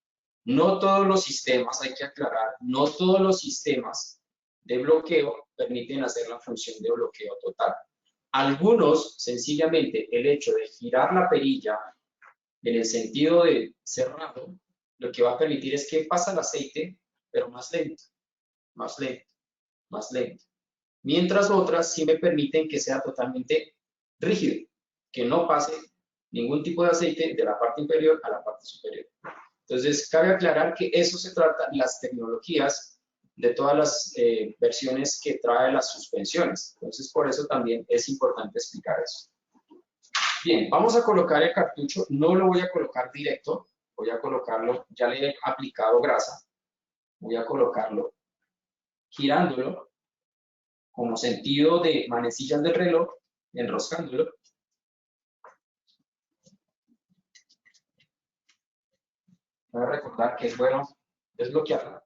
[SPEAKER 2] No todos los sistemas, hay que aclarar, no todos los sistemas de bloqueo permiten hacer la función de bloqueo total. Algunos, sencillamente, el hecho de girar la perilla en el sentido de cerrado, lo que va a permitir es que pasa el aceite, pero más lento, más lento, más lento. Mientras otras sí me permiten que sea totalmente rígido, que no pase ningún tipo de aceite de la parte inferior a la parte superior. Entonces, cabe aclarar que eso se trata, las tecnologías de todas las versiones que trae las suspensiones. Entonces, por eso también es importante explicar eso. Bien, vamos a colocar el cartucho. No lo voy a colocar directo, voy a colocarlo, ya le he aplicado grasa. Voy a colocarlo girándolo como sentido de manecillas del reloj, enroscándolo. Voy a recordar que es bueno desbloquearla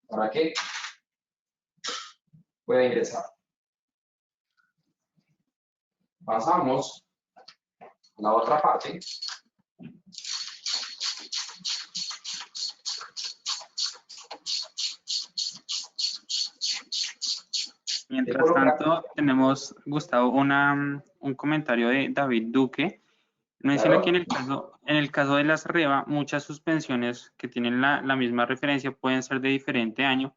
[SPEAKER 2] para que pueda ingresar. Pasamos a la otra parte.
[SPEAKER 1] Mientras tanto, tenemos, Gustavo, un comentario de David Duque. Menciona que en el caso de las REVA, muchas suspensiones que tienen la misma referencia pueden ser de diferente año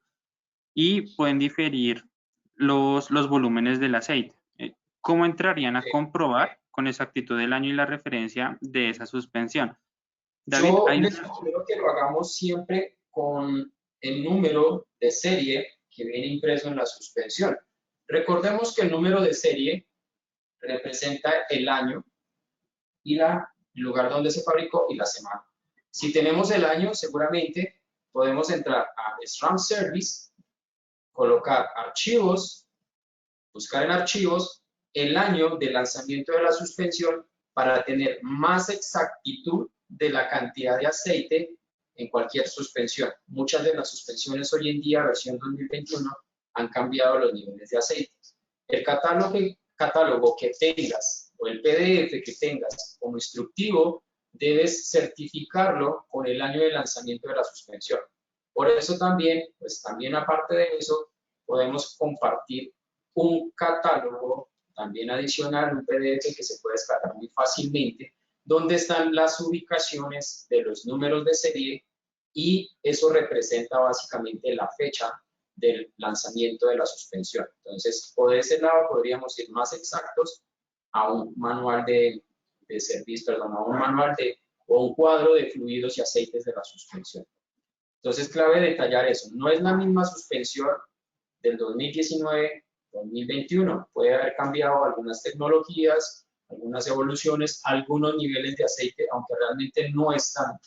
[SPEAKER 1] y pueden diferir los volúmenes del aceite. ¿Cómo entrarían a comprobar con exactitud el año y la referencia de esa suspensión? David,
[SPEAKER 2] Yo les sugiero que lo hagamos siempre con el número de serie que viene impreso en la suspensión. Recordemos que el número de serie representa el año y el lugar donde se fabricó y la semana. Si tenemos el año, seguramente podemos entrar a SRAM Service, colocar archivos, buscar en archivos el año de lanzamiento de la suspensión para tener más exactitud de la cantidad de aceite en cualquier suspensión. Muchas de las suspensiones hoy en día, versión 2021, han cambiado los niveles de aceite. El catálogo que tengas o el PDF que tengas como instructivo, debes certificarlo con el año de lanzamiento de la suspensión. Por eso también, pues también aparte de eso, podemos compartir un catálogo también adicional, un PDF que se puede descargar muy fácilmente, donde están las ubicaciones de los números de serie y eso representa básicamente la fecha del lanzamiento de la suspensión. Entonces, por ese lado podríamos ir más exactos a un manual de servicio, perdón, a un manual o un cuadro de fluidos y aceites de la suspensión. Entonces, clave detallar eso. No es la misma suspensión del 2019-2021. Puede haber cambiado algunas tecnologías, algunas evoluciones, algunos niveles de aceite, aunque realmente no es tan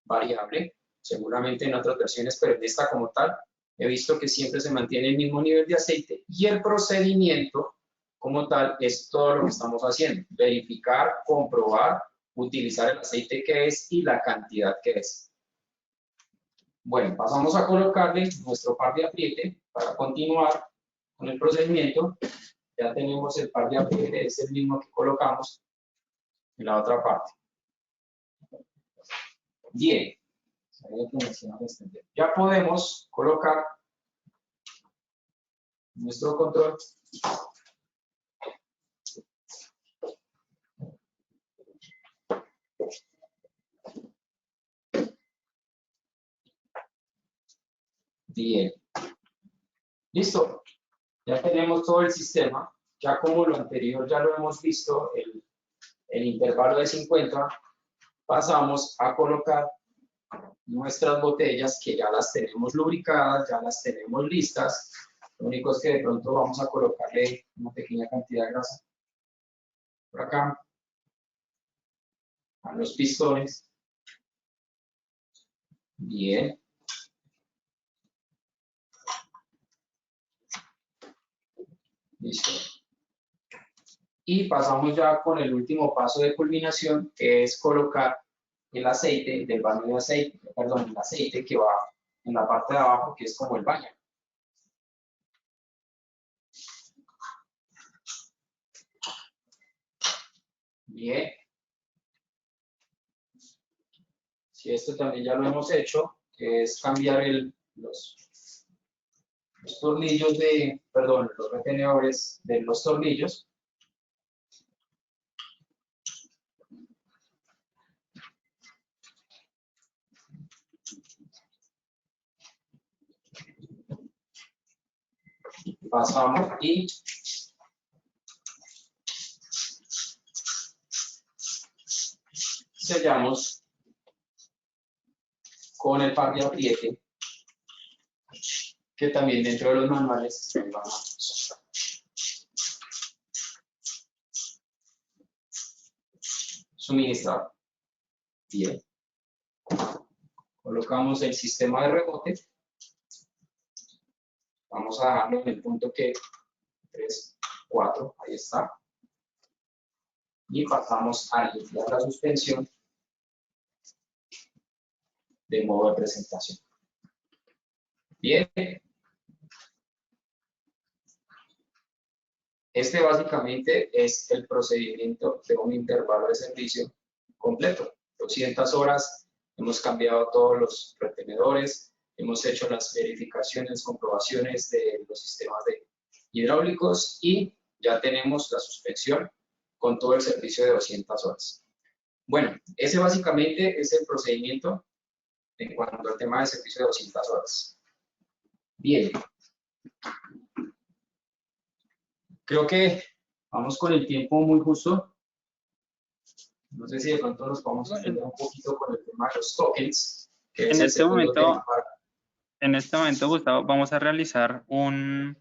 [SPEAKER 2] variable, seguramente en otras versiones, pero en esta como tal, he visto que siempre se mantiene el mismo nivel de aceite y el procedimiento como tal es todo lo que estamos haciendo, verificar, comprobar, utilizar el aceite que es y la cantidad que es. Bueno, pasamos a colocarle nuestro par de apriete para continuar con el procedimiento. Ya tenemos el par de apriete, es el mismo que colocamos en la otra parte. Bien, ya podemos colocar nuestro control. Bien. Listo. Ya tenemos todo el sistema. Ya como lo anterior ya lo hemos visto, el intervalo de 50, pasamos a colocar nuestras botellas que ya las tenemos lubricadas, ya las tenemos listas. Lo único es que de pronto vamos a colocarle una pequeña cantidad de grasa por acá a los pistones. Bien. Listo. Y pasamos ya con el último paso de culminación, que es colocar el aceite del baño de aceite, perdón, el aceite que va en la parte de abajo, que es como el baño. Bien. Si esto también ya lo hemos hecho, que es cambiar los tornillos los retenedores de los tornillos. Pasamos y sellamos con el par de apriete, que también dentro de los manuales se van a suministrar. Bien. Colocamos el sistema de rebote. Vamos a dejarlo en el punto que 3, 4, ahí está. Y pasamos a limpiar la suspensión de modo de presentación. Bien. Este básicamente es el procedimiento de un intervalo de servicio completo. 200 horas, hemos cambiado todos los retenedores, hemos hecho las verificaciones, comprobaciones de los sistemas hidráulicos y ya tenemos la suspensión con todo el servicio de 200 horas. Bueno, ese básicamente es el procedimiento en cuanto al tema de servicio de 200 horas. Bien. Creo que vamos con el tiempo muy justo. No sé si de pronto nos podemos extender un poquito con el tema de los tokens. Que es el segundo tema.
[SPEAKER 1] En este momento, Gustavo, vamos a realizar un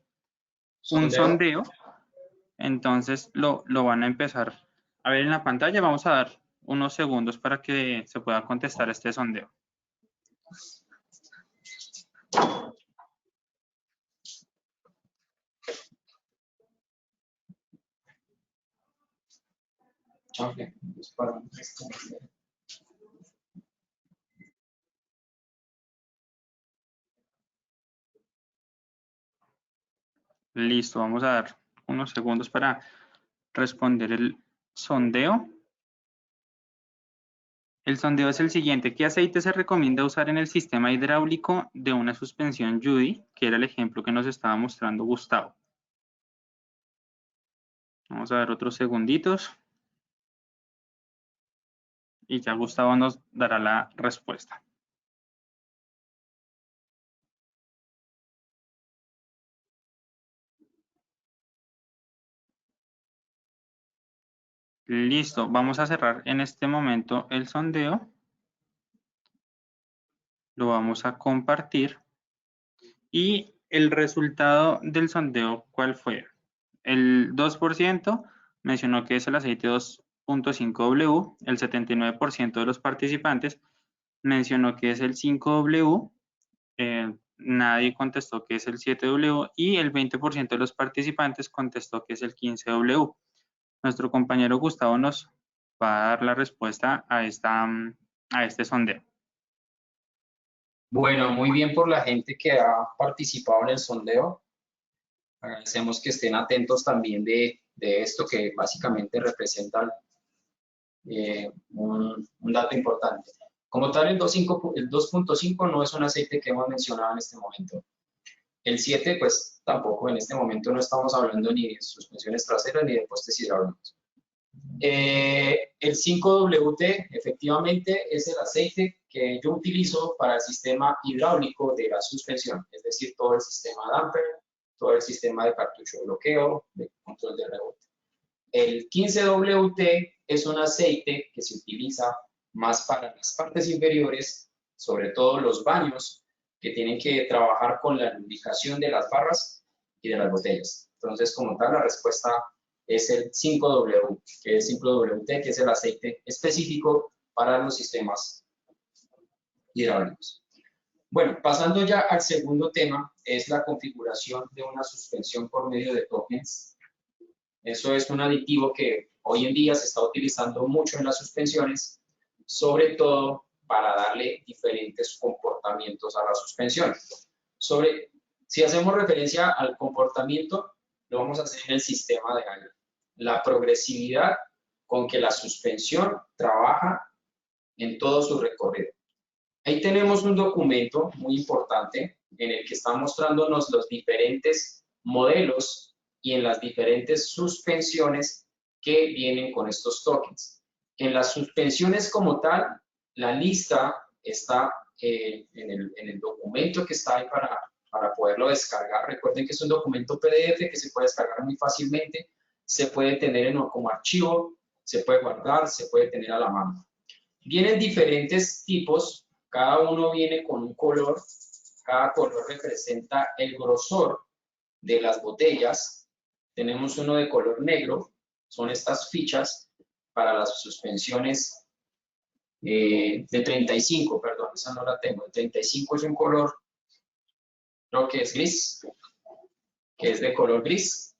[SPEAKER 1] sondeo. Entonces lo van a empezar a ver en la pantalla. Vamos a dar unos segundos para que se pueda contestar este sondeo.
[SPEAKER 2] Okay.
[SPEAKER 1] Listo, vamos a dar unos segundos para responder el sondeo. El sondeo es el siguiente. ¿Qué aceite se recomienda usar en el sistema hidráulico de una suspensión Judy? Que era el ejemplo que nos estaba mostrando Gustavo. Vamos a dar otros segunditos. Y ya Gustavo nos dará la respuesta. Listo, vamos a cerrar en este momento el sondeo. Lo vamos a compartir. Y el resultado del sondeo, ¿cuál fue? El 2% mencionó que es el aceite 2.5W, el 79% de los participantes mencionó que es el 5W, nadie contestó que es el 7W y el 20% de los participantes contestó que es el 15W. Nuestro compañero Gustavo nos va a dar la respuesta a este sondeo.
[SPEAKER 2] Bueno, muy bien por la gente que ha participado en el sondeo. Agradecemos que estén atentos también de esto que básicamente representa un dato importante. Como tal, el 2.5 no es un aceite que hemos mencionado en este momento. El 7, pues tampoco, en este momento no estamos hablando ni de suspensiones traseras ni de postes hidráulicos. El 5WT efectivamente es el aceite que yo utilizo para el sistema hidráulico de la suspensión, es decir, todo el sistema damper, todo el sistema de cartucho de bloqueo, de control de rebote. El 15WT es un aceite que se utiliza más para las partes inferiores, sobre todo los baños, que tienen que trabajar con la lubricación de las barras y de las botellas. Entonces, como tal, la respuesta es el 5W, que es 5WT, que es el aceite específico para los sistemas hidráulicos. Bueno, pasando ya al segundo tema, es la configuración de una suspensión por medio de tokens. Eso es un aditivo que hoy en día se está utilizando mucho en las suspensiones, sobre todo para darle diferentes comportamientos a la suspensión. Si hacemos referencia al comportamiento, lo vamos a hacer en el sistema de aire. La progresividad con que la suspensión trabaja en todo su recorrido. Ahí tenemos un documento muy importante en el que está mostrándonos los diferentes modelos y en las diferentes suspensiones que vienen con estos tokens. En las suspensiones como tal, la lista está en el documento que está ahí para poderlo descargar. Recuerden que es un documento PDF que se puede descargar muy fácilmente, se puede tener como archivo, se puede guardar, se puede tener a la mano. Vienen diferentes tipos, cada uno viene con un color, cada color representa el grosor de las botellas. Tenemos uno de color negro, son estas fichas para las suspensiones de 35, perdón, esa no la tengo. El 35 es un color, creo que es gris, que es de color gris,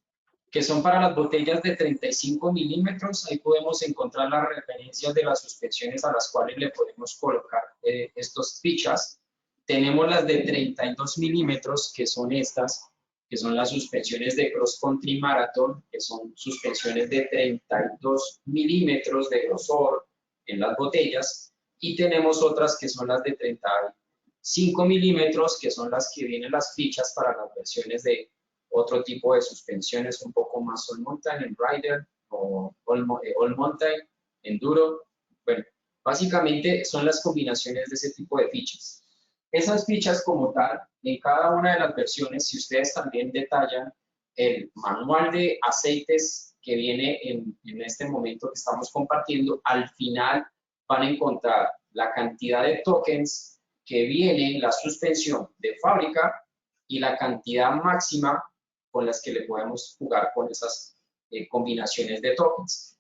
[SPEAKER 2] que son para las botellas de 35 milímetros. Ahí podemos encontrar las referencias de las suspensiones a las cuales le podemos colocar estas fichas. Tenemos las de 32 milímetros, que son estas, que son las suspensiones de Cross Country Marathon, que son suspensiones de 32 milímetros de grosor en las botellas. Y tenemos otras que son las de 35 milímetros, que son las que vienen las fichas para las versiones de otro tipo de suspensiones un poco más all mountain, en rider o all mountain, enduro. Bueno, básicamente son las combinaciones de ese tipo de fichas. Esas fichas como tal, en cada una de las versiones, si ustedes también detallan el manual de aceites que viene en este momento que estamos compartiendo, al final van a encontrar la cantidad de tokens que viene en la suspensión de fábrica y la cantidad máxima con las que le podemos jugar con esas combinaciones de tokens.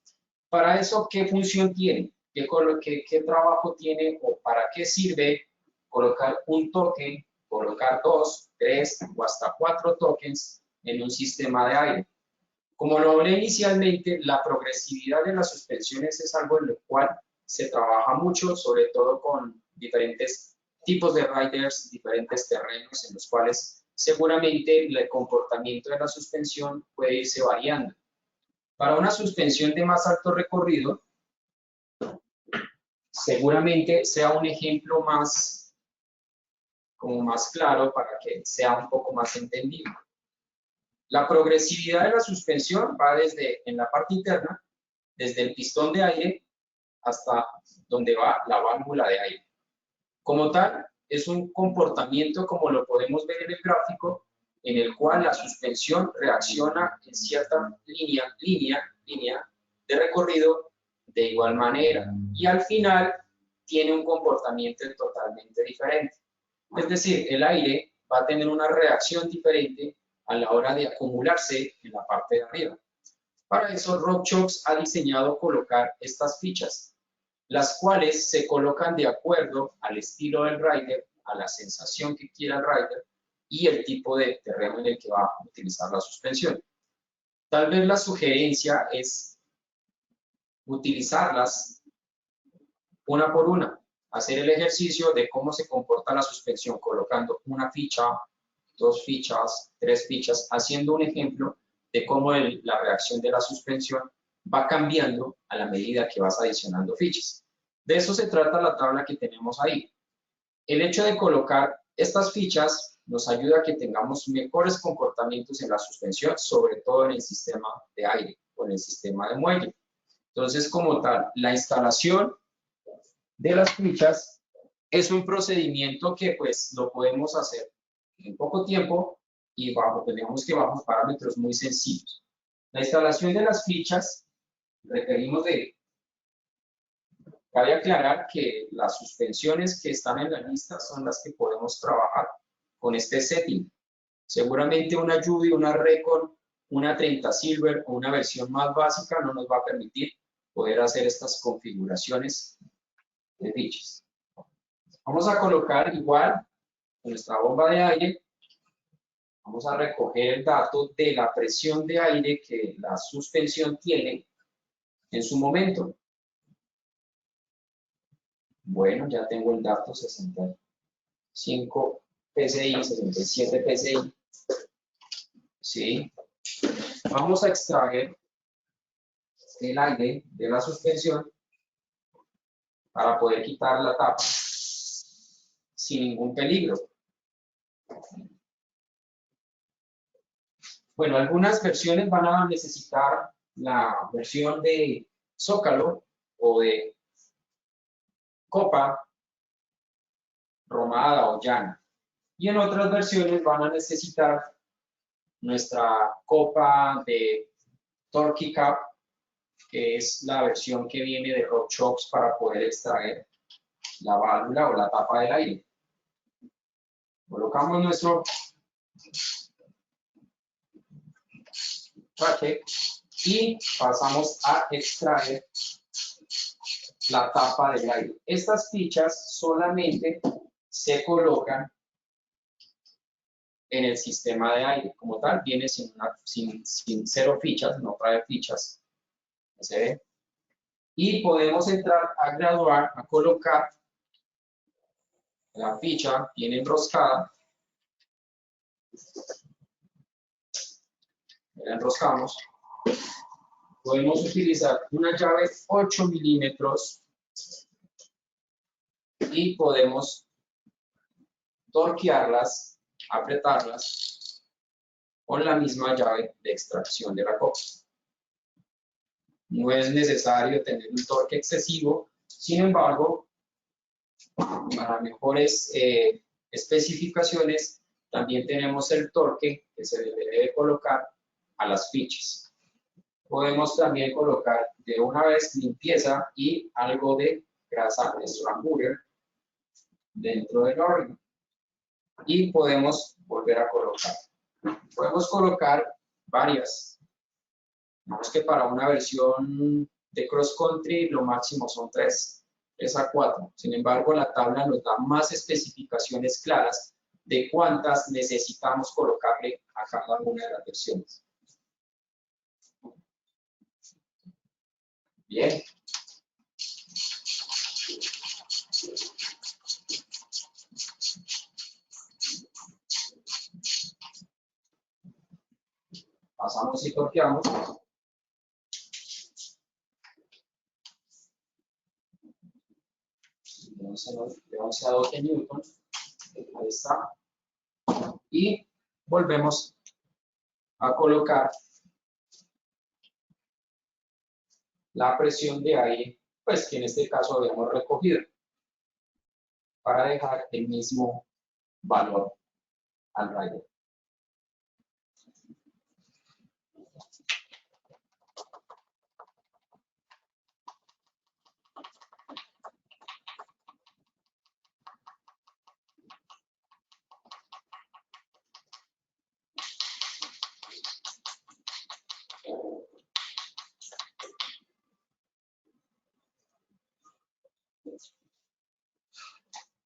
[SPEAKER 2] Para eso, ¿qué función tiene? ¿Qué trabajo tiene o para qué sirve colocar un token, colocar 2, 3 o hasta 4 tokens en un sistema de aire? Como lo hablé inicialmente, la progresividad de las suspensiones es algo en lo cual se trabaja mucho, sobre todo con diferentes tipos de riders, diferentes terrenos en los cuales seguramente el comportamiento de la suspensión puede irse variando. Para una suspensión de más alto recorrido, seguramente sea un ejemplo más claro para que sea un poco más entendible. La progresividad de la suspensión va desde, en la parte interna, desde el pistón de aire hasta donde va la válvula de aire. Como tal, es un comportamiento, como lo podemos ver en el gráfico, en el cual la suspensión reacciona en cierta línea de recorrido de igual manera y al final tiene un comportamiento totalmente diferente. Es decir, el aire va a tener una reacción diferente a la hora de acumularse en la parte de arriba. Para eso, RockShox ha diseñado colocar estas fichas, las cuales se colocan de acuerdo al estilo del rider, a la sensación que quiera el rider y el tipo de terreno en el que va a utilizar la suspensión. Tal vez la sugerencia es utilizarlas una por una, hacer el ejercicio de cómo se comporta la suspensión colocando una ficha, 2 fichas, 3 fichas, haciendo un ejemplo de cómo la reacción de la suspensión va cambiando a la medida que vas adicionando fichas. De eso se trata la tabla que tenemos ahí. El hecho de colocar estas fichas nos ayuda a que tengamos mejores comportamientos en la suspensión, sobre todo en el sistema de aire o en el sistema de muelle. Entonces, como tal, la instalación de las fichas es un procedimiento que pues lo podemos hacer en poco tiempo y tenemos que bajo parámetros muy sencillos. La instalación de las fichas requerimos de... Cabe aclarar que las suspensiones que están en la lista son las que podemos trabajar con este setting. Seguramente una Judy, una Recon, una 30 Silver o una versión más básica no nos va a permitir poder hacer estas configuraciones de fichas. Vamos a colocar igual nuestra bomba de aire. Vamos a recoger el dato de la presión de aire que la suspensión tiene en su momento. Bueno, ya tengo el dato 65 PSI, 67 PSI. Sí. Vamos a extraer el aire de la suspensión para poder quitar la tapa sin ningún peligro. Bueno, algunas versiones van a necesitar la versión de zócalo o de copa romada o llana. Y en otras versiones van a necesitar nuestra copa de Torque Cap, que es la versión que viene de RockShox para poder extraer la válvula o la tapa del aire. Colocamos nuestro traje y pasamos a extraer la tapa del aire. Estas fichas solamente se colocan en el sistema de aire. Como tal, viene sin cero fichas, no trae fichas. ¿Se ve? Y podemos entrar a graduar, a colocar la ficha bien enroscada. La enroscamos. Podemos utilizar una llave 8 milímetros y podemos torquearlas, apretarlas con la misma llave de extracción de la copa. No es necesario tener un torque excesivo, sin embargo, para mejores especificaciones, también tenemos el torque que se le debe colocar a las fichas. Podemos también colocar de una vez limpieza y algo de grasa extramuller dentro del órgano. Y podemos volver a colocar. Podemos colocar varias. Digamos que para una versión de cross country lo máximo son 3 a 4. Sin embargo, la tabla nos da más especificaciones claras de cuántas necesitamos colocarle a cada una de las versiones. Bien. Pasamos y torqueamos. De 11 a 12 newtons. Ahí está. Y volvemos a colocar la presión de aire, pues que en este caso habíamos recogido, para dejar el mismo valor al rayo.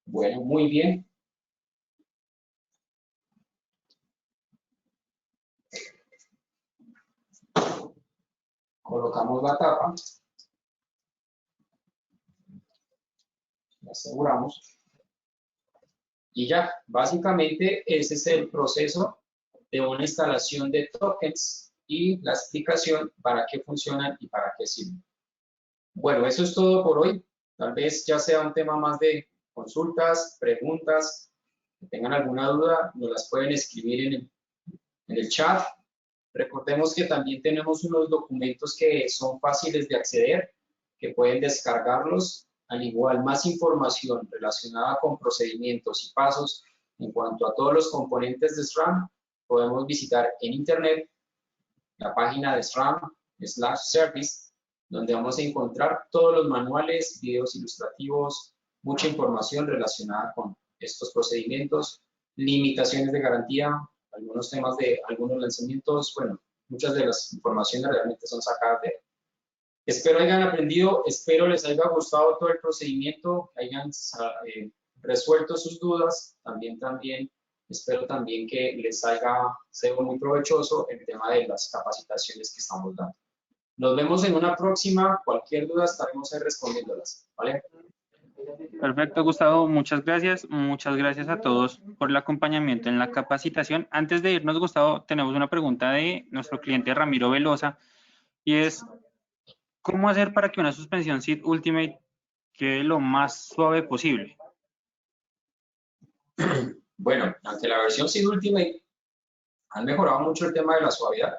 [SPEAKER 2] Bueno, muy bien. Colocamos la tapa. La aseguramos. Y ya, básicamente ese es el proceso de una instalación de tokens y la explicación para qué funcionan y para qué sirven. Bueno, eso es todo por hoy. Tal vez ya sea un tema más de consultas, preguntas. Si tengan alguna duda, nos las pueden escribir en el chat. Recordemos que también tenemos unos documentos que son fáciles de acceder, que pueden descargarlos. Al igual, más información relacionada con procedimientos y pasos en cuanto a todos los componentes de SRAM, podemos visitar en internet la página de SRAM/service, donde vamos a encontrar todos los manuales, videos ilustrativos, mucha información relacionada con estos procedimientos, limitaciones de garantía, algunos temas de algunos lanzamientos. Bueno, muchas de las informaciones realmente son sacadas de ahí. Espero hayan aprendido, espero les haya gustado todo el procedimiento, hayan resuelto sus dudas. También espero también que les haya sido muy provechoso el tema de las capacitaciones que estamos dando. Nos vemos en una próxima. Cualquier duda estaremos ahí respondiéndolas, ¿vale?
[SPEAKER 1] Perfecto, Gustavo. Muchas gracias. Muchas gracias a todos por el acompañamiento en la capacitación. Antes de irnos, Gustavo, tenemos una pregunta de nuestro cliente Ramiro Velosa y es: ¿cómo hacer para que una suspensión SID Ultimate quede lo más suave posible?
[SPEAKER 2] Bueno, ante la versión SID Ultimate han mejorado mucho el tema de la suavidad.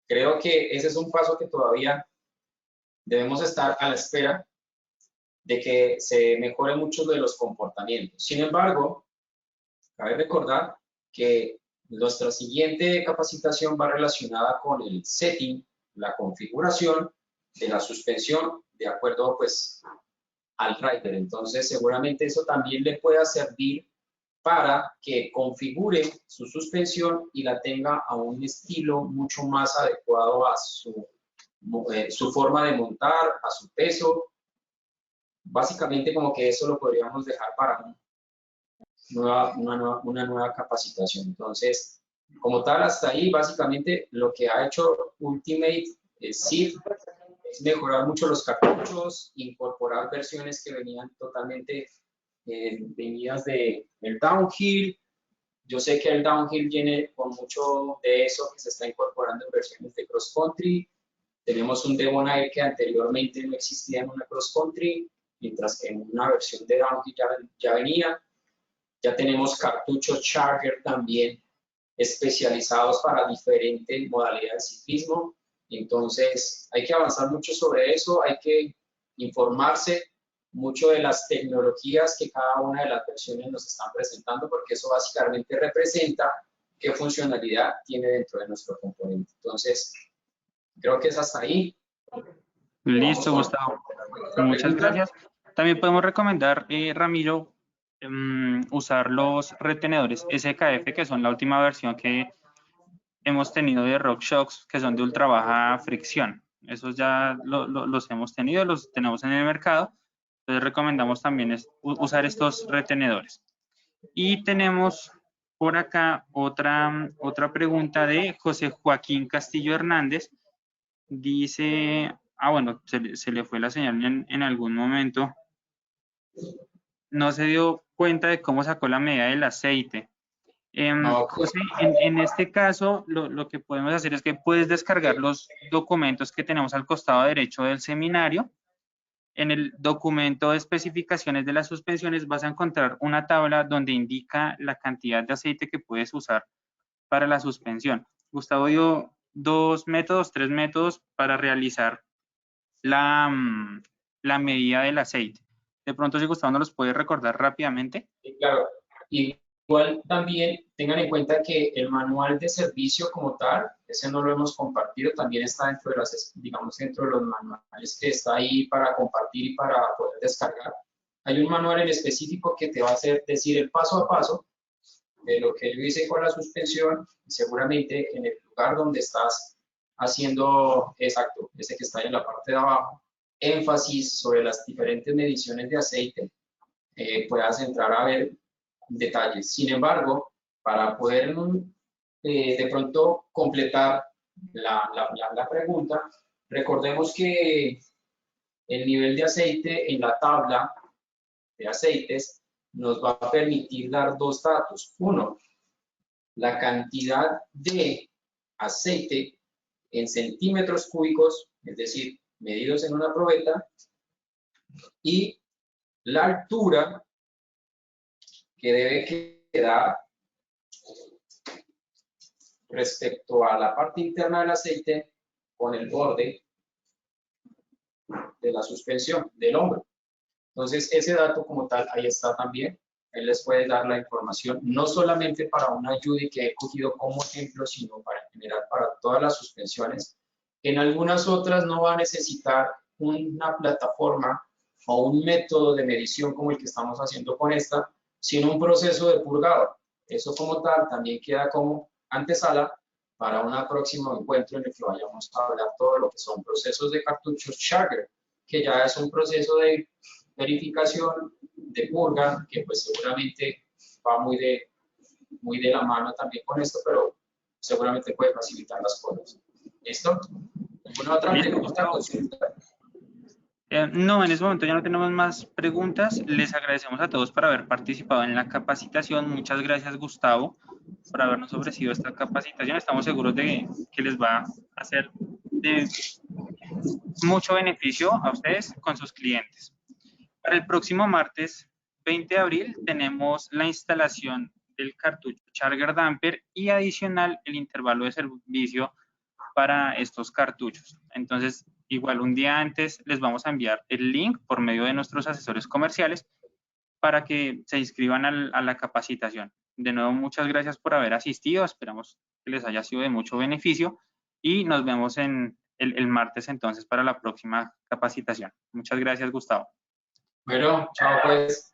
[SPEAKER 2] Creo que ese es un paso que todavía debemos estar a la espera de que se mejore muchos de los comportamientos. Sin embargo, cabe recordar que nuestra siguiente capacitación va relacionada con el setting, la configuración de la suspensión de acuerdo pues al rider. Entonces seguramente eso también le pueda servir para que configure su suspensión y la tenga a un estilo mucho más adecuado a su forma de montar, a su peso. Básicamente como que eso lo podríamos dejar para una nueva capacitación. Entonces, como tal, hasta ahí básicamente lo que ha hecho Ultimate SID es mejorar mucho los cartuchos, incorporar versiones que venían totalmente venidas del downhill. Yo sé que el downhill viene con mucho de eso que se está incorporando en versiones de cross country. Tenemos un Debonair que anteriormente no existía en una cross country, mientras que en una versión de downhill ya venía. Ya tenemos cartuchos Charger también especializados para diferentes modalidades de ciclismo. Entonces, hay que avanzar mucho sobre eso, hay que informarse mucho de las tecnologías que cada una de las versiones nos están presentando, porque eso básicamente representa qué funcionalidad tiene dentro de nuestro componente. Entonces, creo que es hasta ahí.
[SPEAKER 1] Listo, Gustavo. Muchas gracias. También podemos recomendar, Ramiro, usar los retenedores SKF, que son la última versión que hemos tenido de RockShox, que son de ultra baja fricción. Esos ya los hemos tenido, los tenemos en el mercado. Entonces recomendamos también usar estos retenedores. Y tenemos por acá otra pregunta de José Joaquín Castillo Hernández. Dice, bueno, se le fue la señal en algún momento. No se dio cuenta de cómo sacó la medida del aceite. José, en este caso, lo que podemos hacer es que puedes descargar los documentos que tenemos al costado derecho del seminario. En el documento de especificaciones de las suspensiones vas a encontrar una tabla donde indica la cantidad de aceite que puedes usar para la suspensión. Gustavo dio tres métodos para realizar la medida del aceite. De pronto, si Gustavo nos los puede recordar rápidamente.
[SPEAKER 2] Sí, claro. Igual también tengan en cuenta que el manual de servicio como tal, ese no lo hemos compartido, también está dentro de las, digamos, dentro de los manuales que está ahí para compartir y para poder descargar. Hay un manual en específico que te va a hacer decir el paso a paso de lo que yo hice con la suspensión, y seguramente en el lugar donde estás haciendo, exacto, ese que está en la parte de abajo, énfasis sobre las diferentes mediciones de aceite, puedas entrar a ver detalles. Sin embargo, para poder de pronto completar la pregunta, recordemos que el nivel de aceite en la tabla de aceites nos va a permitir dar dos datos. Uno, la cantidad de aceite en centímetros cúbicos, es decir, medidos en una probeta, y la altura que debe quedar respecto a la parte interna del aceite con el borde de la suspensión del hombro. Entonces, ese dato como tal, ahí está también. Él les puede dar la información, no solamente para una Judy que he cogido como ejemplo, sino para en general para todas las suspensiones. En algunas otras no va a necesitar una plataforma o un método de medición como el que estamos haciendo con esta, sino un proceso de purgado. Eso como tal también queda como antesala para un próximo encuentro en el que vayamos a hablar todo lo que son procesos de cartuchos Charger, que ya es un proceso de verificación, de purga, que pues seguramente va muy de la mano también con esto, pero seguramente puede facilitar las cosas. ¿Listo? ¿Alguna otra pregunta?
[SPEAKER 1] No, en este momento ya no tenemos más preguntas. Les agradecemos a todos por haber participado en la capacitación. Muchas gracias, Gustavo, por habernos ofrecido esta capacitación. Estamos seguros de que les va a ser de mucho beneficio a ustedes con sus clientes. Para el próximo martes 20 de abril tenemos la instalación del cartucho Charger Damper y adicional el intervalo de servicio para estos cartuchos. Entonces, igual un día antes les vamos a enviar el link por medio de nuestros asesores comerciales para que se inscriban a la capacitación. De nuevo, muchas gracias por haber asistido. Esperamos que les haya sido de mucho beneficio y nos vemos el martes entonces para la próxima capacitación. Muchas gracias, Gustavo.
[SPEAKER 2] Bueno, chao pues.